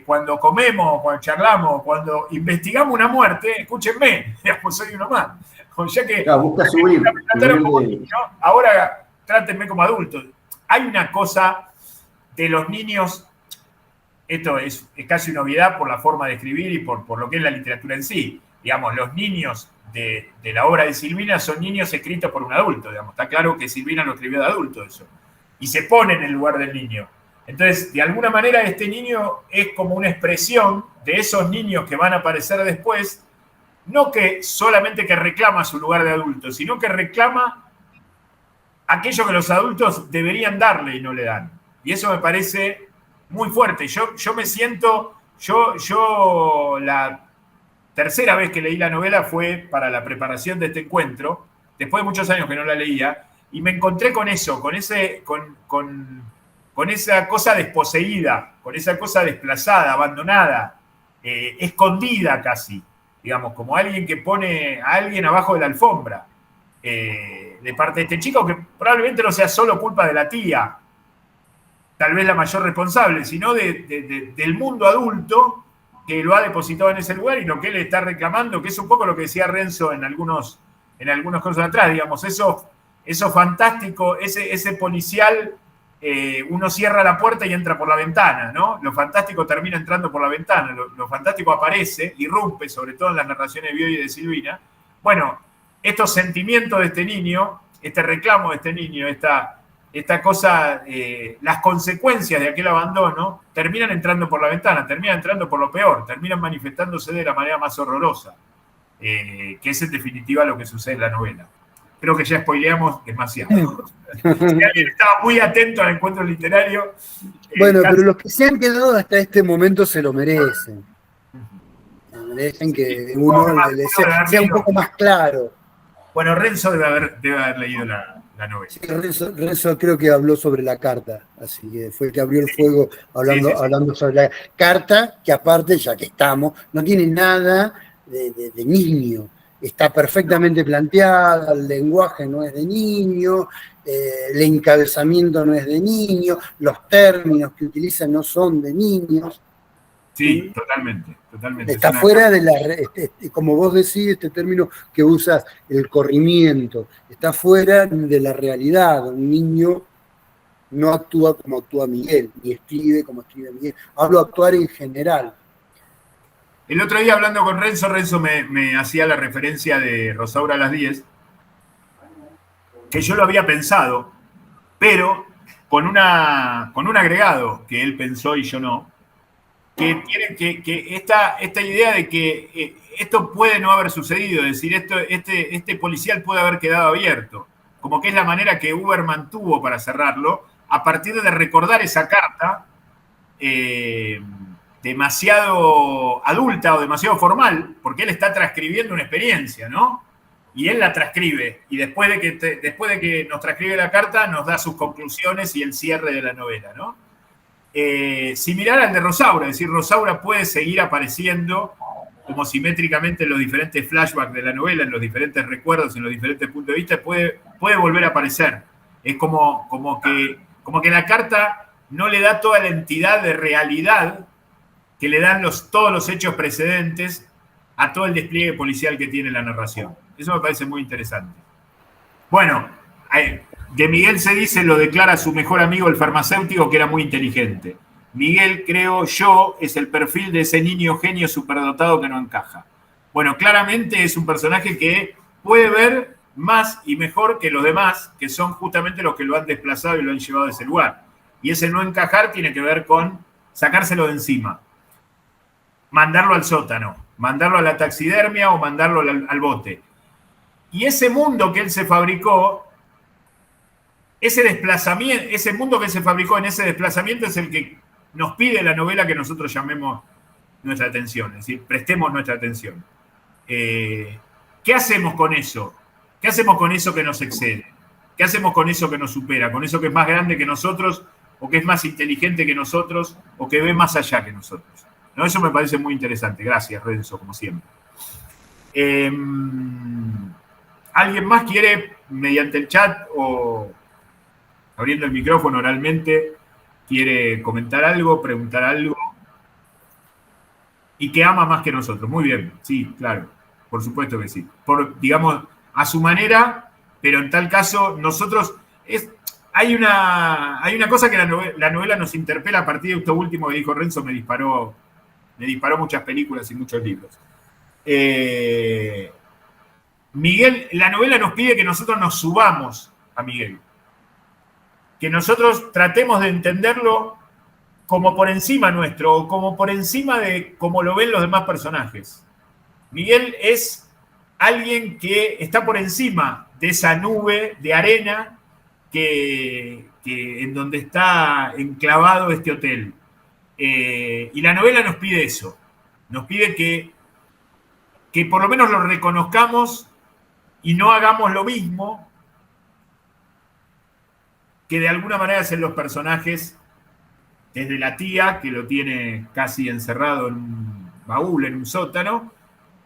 [SPEAKER 3] cuando comemos, cuando charlamos, cuando investigamos una muerte, escúchenme, digamos, soy uno más. Ya que
[SPEAKER 1] busca subir.
[SPEAKER 3] Ahora trátenme como adultos. Hay una cosa de los niños, esto es casi una obviedad por la forma de escribir y por lo que es la literatura en sí. Digamos, los niños de la obra de Silvina son niños escritos por un adulto. Digamos. Está claro que Silvina lo escribió de adulto eso. Y se pone en el lugar del niño. Entonces, de alguna manera, este niño es como una expresión de esos niños que van a aparecer después, no que solamente que reclama su lugar de adulto, sino que reclama aquello que los adultos deberían darle y no le dan. Y eso me parece muy fuerte. Yo me siento, yo la tercera vez que leí la novela fue para la preparación de este encuentro, después de muchos años que no la leía, y me encontré con eso, con esa cosa desposeída, con esa cosa desplazada, abandonada, escondida casi, digamos, como alguien que pone a alguien abajo de la alfombra, de parte de este chico, que probablemente no sea solo culpa de la tía, tal vez la mayor responsable, sino del mundo adulto que lo ha depositado en ese lugar y lo que él está reclamando, que es un poco lo que decía Renzo en algunos cosas atrás, digamos, eso fantástico, ese policial, uno cierra la puerta y entra por la ventana, ¿no? Lo fantástico termina entrando por la ventana, lo fantástico aparece, irrumpe, sobre todo en las narraciones de Bioy y de Silvina. Bueno, estos sentimientos de este niño, este reclamo de este niño, esta cosa, las consecuencias de aquel abandono, terminan entrando por la ventana, terminan entrando por lo peor, terminan manifestándose de la manera más horrorosa, que es en definitiva lo que sucede en la novela. Creo que ya spoileamos demasiado. Si alguien estaba muy atento al encuentro literario.
[SPEAKER 2] Bueno, pero los que se han quedado hasta este momento se lo merecen. Se merecen que uno sea un poco más claro.
[SPEAKER 3] Bueno, Renzo debe haber leído la novela.
[SPEAKER 2] Sí, Renzo creo que habló sobre la carta, así que fue el que abrió el fuego hablando sobre la carta, que aparte, ya que estamos, no tiene nada de niño. Está perfectamente planteada, el lenguaje no es de niño, el encabezamiento no es de niño, los términos que utilizan no son de niños.
[SPEAKER 3] Sí, totalmente.
[SPEAKER 2] Está fuera de la, como vos decís, este término que usas, el corrimiento, está fuera de la realidad. Un niño no actúa como actúa Miguel, ni escribe como escribe Miguel. Hablo actuar en general.
[SPEAKER 3] El otro día hablando con Renzo me hacía la referencia de Rosaura a las 10, que yo lo había pensado, pero con un agregado que él pensó y yo no, que tiene que esta idea de que esto puede no haber sucedido, es decir, este policial puede haber quedado abierto, como que es la manera que Uberman tuvo para cerrarlo, a partir de recordar esa carta, demasiado adulta o demasiado formal, porque él está transcribiendo una experiencia, ¿no? Y él la transcribe, y después de que nos transcribe la carta, nos da sus conclusiones y el cierre de la novela, ¿no? similar al de Rosaura, es decir, Rosaura puede seguir apareciendo como simétricamente en los diferentes flashbacks de la novela, en los diferentes recuerdos, en los diferentes puntos de vista, puede volver a aparecer. Es como que la carta no le da toda la entidad de realidad que le dan todos los hechos precedentes a todo el despliegue policial que tiene la narración. Eso me parece muy interesante. Bueno, de Miguel se dice, lo declara su mejor amigo el farmacéutico, que era muy inteligente. Miguel, creo yo, es el perfil de ese niño genio superdotado que no encaja. Bueno, claramente es un personaje que puede ver más y mejor que los demás, que son justamente los que lo han desplazado y lo han llevado a ese lugar. Y ese no encajar tiene que ver con sacárselo de encima, mandarlo al sótano, mandarlo a la taxidermia o mandarlo al bote. Y ese mundo que él se fabricó, ese desplazamiento, ese mundo que se fabricó en ese desplazamiento es el que nos pide la novela que nosotros llamemos nuestra atención, es decir, prestemos nuestra atención. ¿Qué hacemos con eso? ¿Qué hacemos con eso que nos excede? ¿Qué hacemos con eso que nos supera? ¿Con eso que es más grande que nosotros? ¿O que es más inteligente que nosotros? ¿O que ve más allá que nosotros? ¿No? Eso me parece muy interesante. Gracias, Renzo, como siempre. ¿Alguien más quiere, mediante el chat o abriendo el micrófono oralmente, quiere comentar algo, preguntar algo? Y que ama más que nosotros. Muy bien, sí, claro. Por supuesto que sí. Digamos, a su manera, pero en tal caso, nosotros... Hay una cosa que la novela nos interpela a partir de esto último que dijo Renzo, me disparó muchas películas y muchos libros. Miguel, la novela nos pide que nosotros nos subamos a Miguel. Que nosotros tratemos de entenderlo como por encima nuestro, o como por encima de cómo lo ven los demás personajes. Miguel es alguien que está por encima de esa nube de arena que en donde está enclavado este hotel. Y la novela nos pide eso. Nos pide que por lo menos lo reconozcamos y no hagamos lo mismo que de alguna manera hacen los personajes, desde la tía, que lo tiene casi encerrado en un baúl, en un sótano,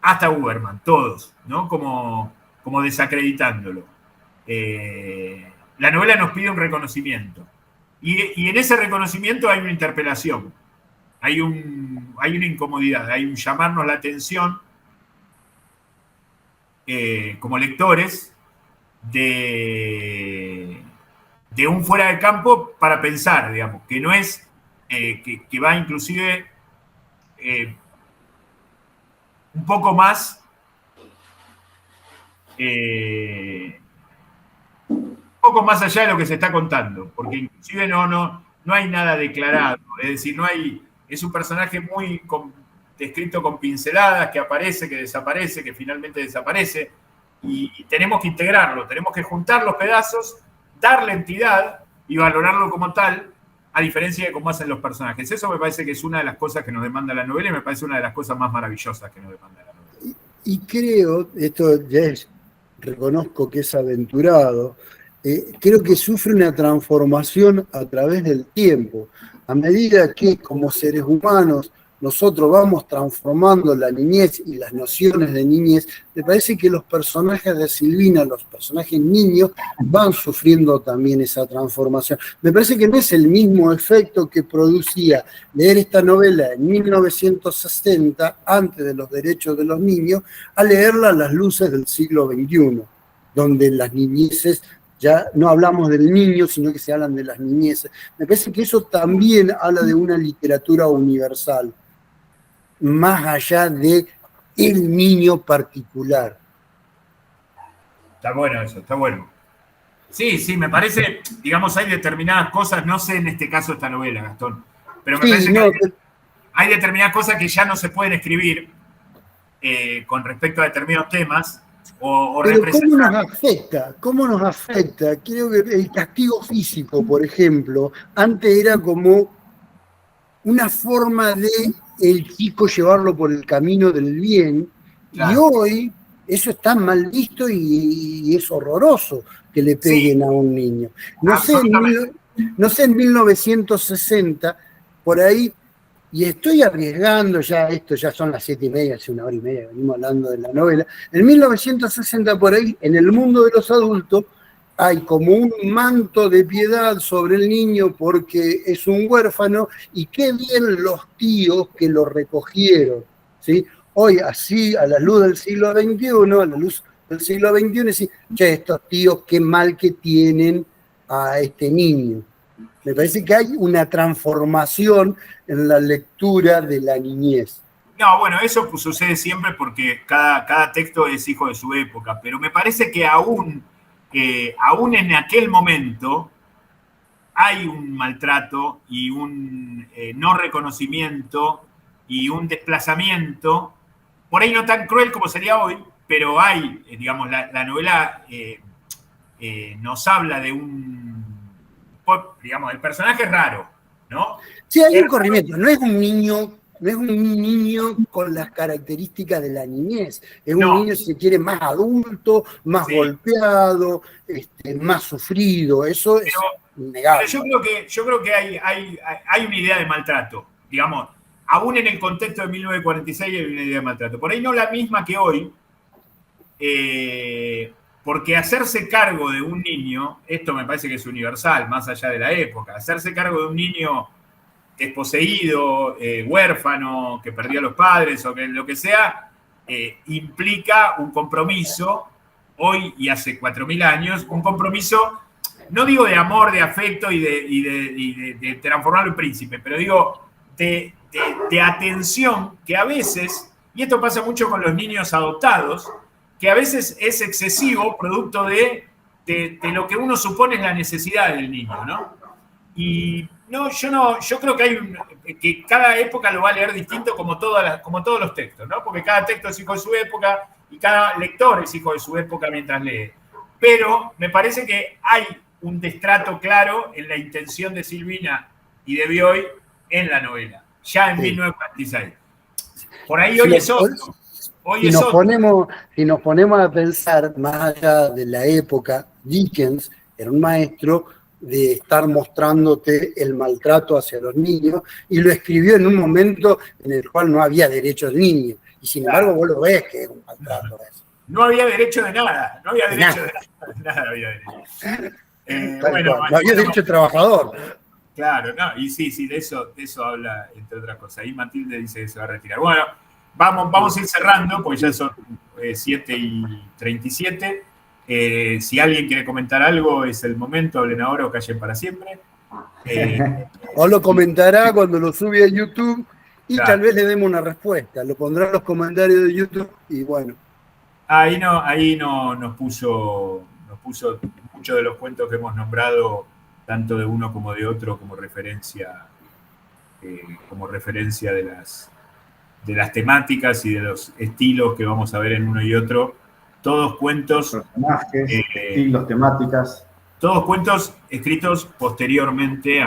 [SPEAKER 3] hasta Uberman, todos, ¿no? Como desacreditándolo. La novela nos pide un reconocimiento. Y en ese reconocimiento hay una interpelación, hay una incomodidad, hay un llamarnos la atención como lectores de un fuera de campo para pensar, digamos, que no es, que va inclusive un poco más allá de lo que se está contando, porque inclusive no hay nada declarado, es decir, es un personaje muy descrito con pinceladas, que aparece, que desaparece, que finalmente desaparece, y tenemos que integrarlo, tenemos que juntar los pedazos, darle entidad y valorarlo como tal, a diferencia de cómo hacen los personajes. Eso me parece que es una de las cosas que nos demanda la novela y me parece una de las cosas más maravillosas que nos demanda la novela.
[SPEAKER 2] Y creo, esto ya reconozco que es aventurado, creo que sufre una transformación a través del tiempo. A medida que como seres humanos nosotros vamos transformando la niñez y las nociones de niñez, me parece que los personajes de Silvina, los personajes niños, van sufriendo también esa transformación. Me parece que no es el mismo efecto que producía leer esta novela en 1960, antes de los derechos de los niños, a leerla a las luces del siglo XXI, donde las niñeces, ya no hablamos del niño, sino que se hablan de las niñeces. Me parece que eso también habla de una literatura universal, más allá de el niño particular.
[SPEAKER 3] Está bueno eso, está bueno. Sí, me parece, digamos, hay determinadas cosas, no sé en este caso esta novela, Gastón, pero me parece que hay determinadas cosas que ya no se pueden escribir con respecto a determinados temas.
[SPEAKER 2] Pero ¿cómo nos afecta? Creo que el castigo físico, por ejemplo, antes era como una forma de el chico llevarlo por el camino del bien, claro. Y hoy eso está mal visto y es horroroso que le peguen a un niño. No sé en 1960 por ahí, y estoy arriesgando ya, esto ya son las 7:30, hace 1 hora y media que venimos hablando de la novela, en 1960 por ahí, en el mundo de los adultos, hay como un manto de piedad sobre el niño porque es un huérfano, y qué bien los tíos que lo recogieron, ¿sí? Hoy, así, a la luz del siglo XXI, a la luz del siglo XXI, decir, che, estos tíos, qué mal que tienen a este niño. Me parece que hay una transformación en la lectura de la niñez.
[SPEAKER 3] No, bueno, eso pues sucede siempre porque cada texto es hijo de su época, pero me parece que aún en aquel momento hay un maltrato y un no reconocimiento y un desplazamiento, por ahí no tan cruel como sería hoy, pero hay, digamos, la novela nos habla de digamos, el personaje es raro, ¿no?
[SPEAKER 2] Sí, hay un corrimiento, no es un niño con las características de la niñez, es un niño, si se quiere, más adulto, más golpeado, más sufrido, eso es innegable.
[SPEAKER 3] Yo creo que hay una idea de maltrato, digamos, aún en el contexto de 1946 hay una idea de maltrato, por ahí no la misma que hoy, porque hacerse cargo de un niño, esto me parece que es universal, más allá de la época, hacerse cargo de un niño desposeído, huérfano, que perdió a los padres o que lo que sea, implica un compromiso, hoy y hace 4.000 años, un compromiso, no digo de amor, de afecto y de transformarlo en príncipe, pero digo de atención que a veces, y esto pasa mucho con los niños adoptados, que a veces es excesivo producto de lo que uno supone es la necesidad del niño, ¿no? Y yo creo que cada época lo va a leer distinto como todos los textos, ¿no? Porque cada texto es hijo de su época y cada lector es hijo de su época mientras lee. Pero me parece que hay un destrato claro en la intención de Silvina y de Bioy en la novela, ya en 1946. Por ahí hoy es otro.
[SPEAKER 2] Si nos ponemos a pensar, más allá de la época, Dickens era un maestro de estar mostrándote el maltrato hacia los niños, y lo escribió en un momento en el cual no había derecho del niño, y sin embargo vos lo ves que es un maltrato eso.
[SPEAKER 3] No había derecho de nada, no había derecho de nada había derecho.
[SPEAKER 2] No había derecho de trabajador.
[SPEAKER 3] Claro, no, y sí, de eso habla, entre otras cosas. Ahí Matilde dice que se va a retirar. Bueno, vamos a ir cerrando, porque ya son 7:37. Si alguien quiere comentar algo, es el momento, hablen ahora o callen para siempre.
[SPEAKER 2] O lo comentará cuando lo sube a YouTube y tal vez le demos una respuesta. Lo pondrá en los comentarios de YouTube y bueno.
[SPEAKER 3] Ahí nos puso muchos de los cuentos que hemos nombrado, tanto de uno como de otro, como referencia de las temáticas y de los estilos que vamos a ver en uno y otro. Todos cuentos,
[SPEAKER 1] personajes, estilos, temáticas.
[SPEAKER 3] Todos cuentos escritos posteriormente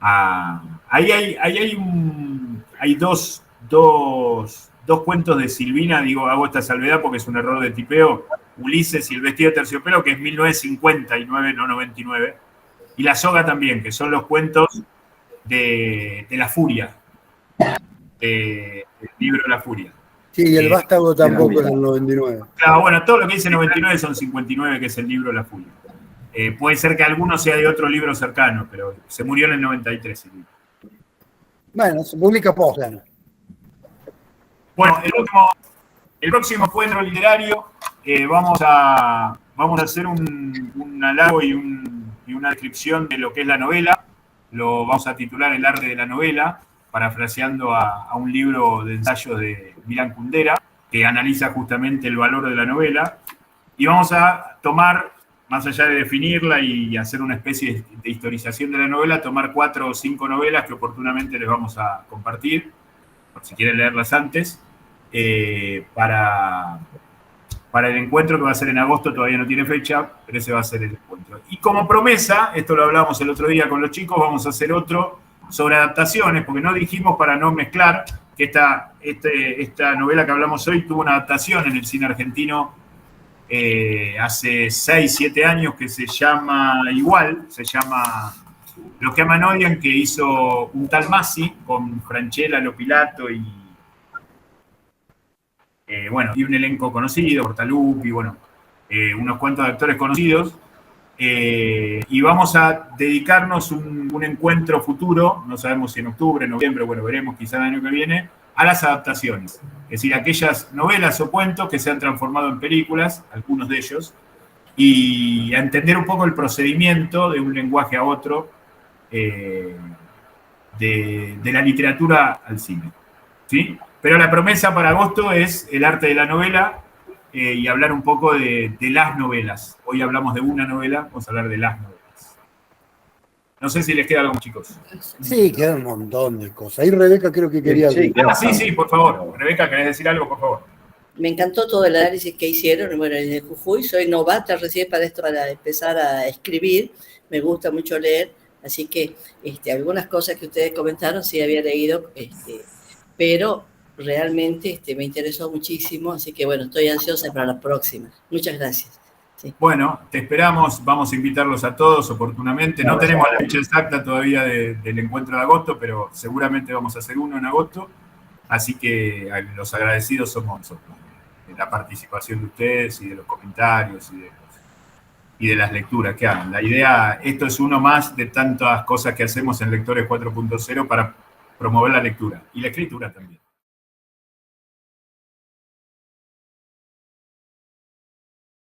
[SPEAKER 3] Ahí hay dos cuentos de Silvina, digo, hago esta salvedad porque es un error de tipeo. Ulises y el vestido de terciopelo, que es 1959, no 99. Y La soga también, que son los cuentos de La Furia, del libro de La Furia.
[SPEAKER 2] Sí, y el Vástago tampoco en el 99.
[SPEAKER 3] Claro, bueno, todo lo que dice 99 son 59, que es el libro de La Furia. Puede ser que alguno sea de otro libro cercano, pero se murió en el 93 el libro.
[SPEAKER 2] Bueno, se publica postgano.
[SPEAKER 3] Bueno, el próximo encuentro literario vamos a hacer un halago y una descripción de lo que es la novela. Lo vamos a titular El arte de la novela, parafraseando a un libro de ensayos de Milan Kundera, que analiza justamente el valor de la novela. Y vamos a tomar, más allá de definirla y hacer una especie de historización de la novela, tomar 4 o 5 novelas que oportunamente les vamos a compartir, por si quieren leerlas antes, para el encuentro que va a ser en agosto. Todavía no tiene fecha, pero ese va a ser el encuentro. Y como promesa, esto lo hablábamos el otro día con los chicos, vamos a hacer otro sobre adaptaciones, porque no dijimos, para no mezclar, que esta novela que hablamos hoy tuvo una adaptación en el cine argentino hace 6, 7 años, que se llama igual, se llama Los que aman odian, que hizo un tal Masi con Francella, Lopilato y un elenco conocido, Portaluppi, unos cuantos actores conocidos. Y vamos a dedicarnos un encuentro futuro, no sabemos si en octubre, noviembre, veremos quizá el año que viene, a las adaptaciones. Es decir, aquellas novelas o cuentos que se han transformado en películas, algunos de ellos, y a entender un poco el procedimiento de un lenguaje a otro, de la literatura al cine. ¿Sí? Pero la promesa para agosto es el arte de la novela y hablar un poco de las novelas. Hoy hablamos de una novela, vamos a hablar de las novelas. No sé si les queda algo, chicos.
[SPEAKER 2] Sí, queda un montón de cosas. Ahí Rebeca creo que quería...
[SPEAKER 3] Sí, por favor. Rebeca, ¿querés decir algo, por favor?
[SPEAKER 5] Me encantó todo el análisis que hicieron. Bueno, desde Jujuy soy novata recién para esto, para empezar a escribir. Me gusta mucho leer, así que algunas cosas que ustedes comentaron sí había leído, pero realmente me interesó muchísimo, así que estoy ansiosa para la próxima. Muchas gracias. Sí.
[SPEAKER 3] Bueno, te esperamos, vamos a invitarlos a todos oportunamente. No tenemos la fecha exacta todavía del encuentro de agosto, pero seguramente vamos a hacer uno en agosto, así que los agradecidos somos nosotros, de la participación de ustedes y de los comentarios y de las lecturas que hagan. La idea, esto es uno más de tantas cosas que hacemos en Lectores 4.0 para promover la lectura y la escritura también.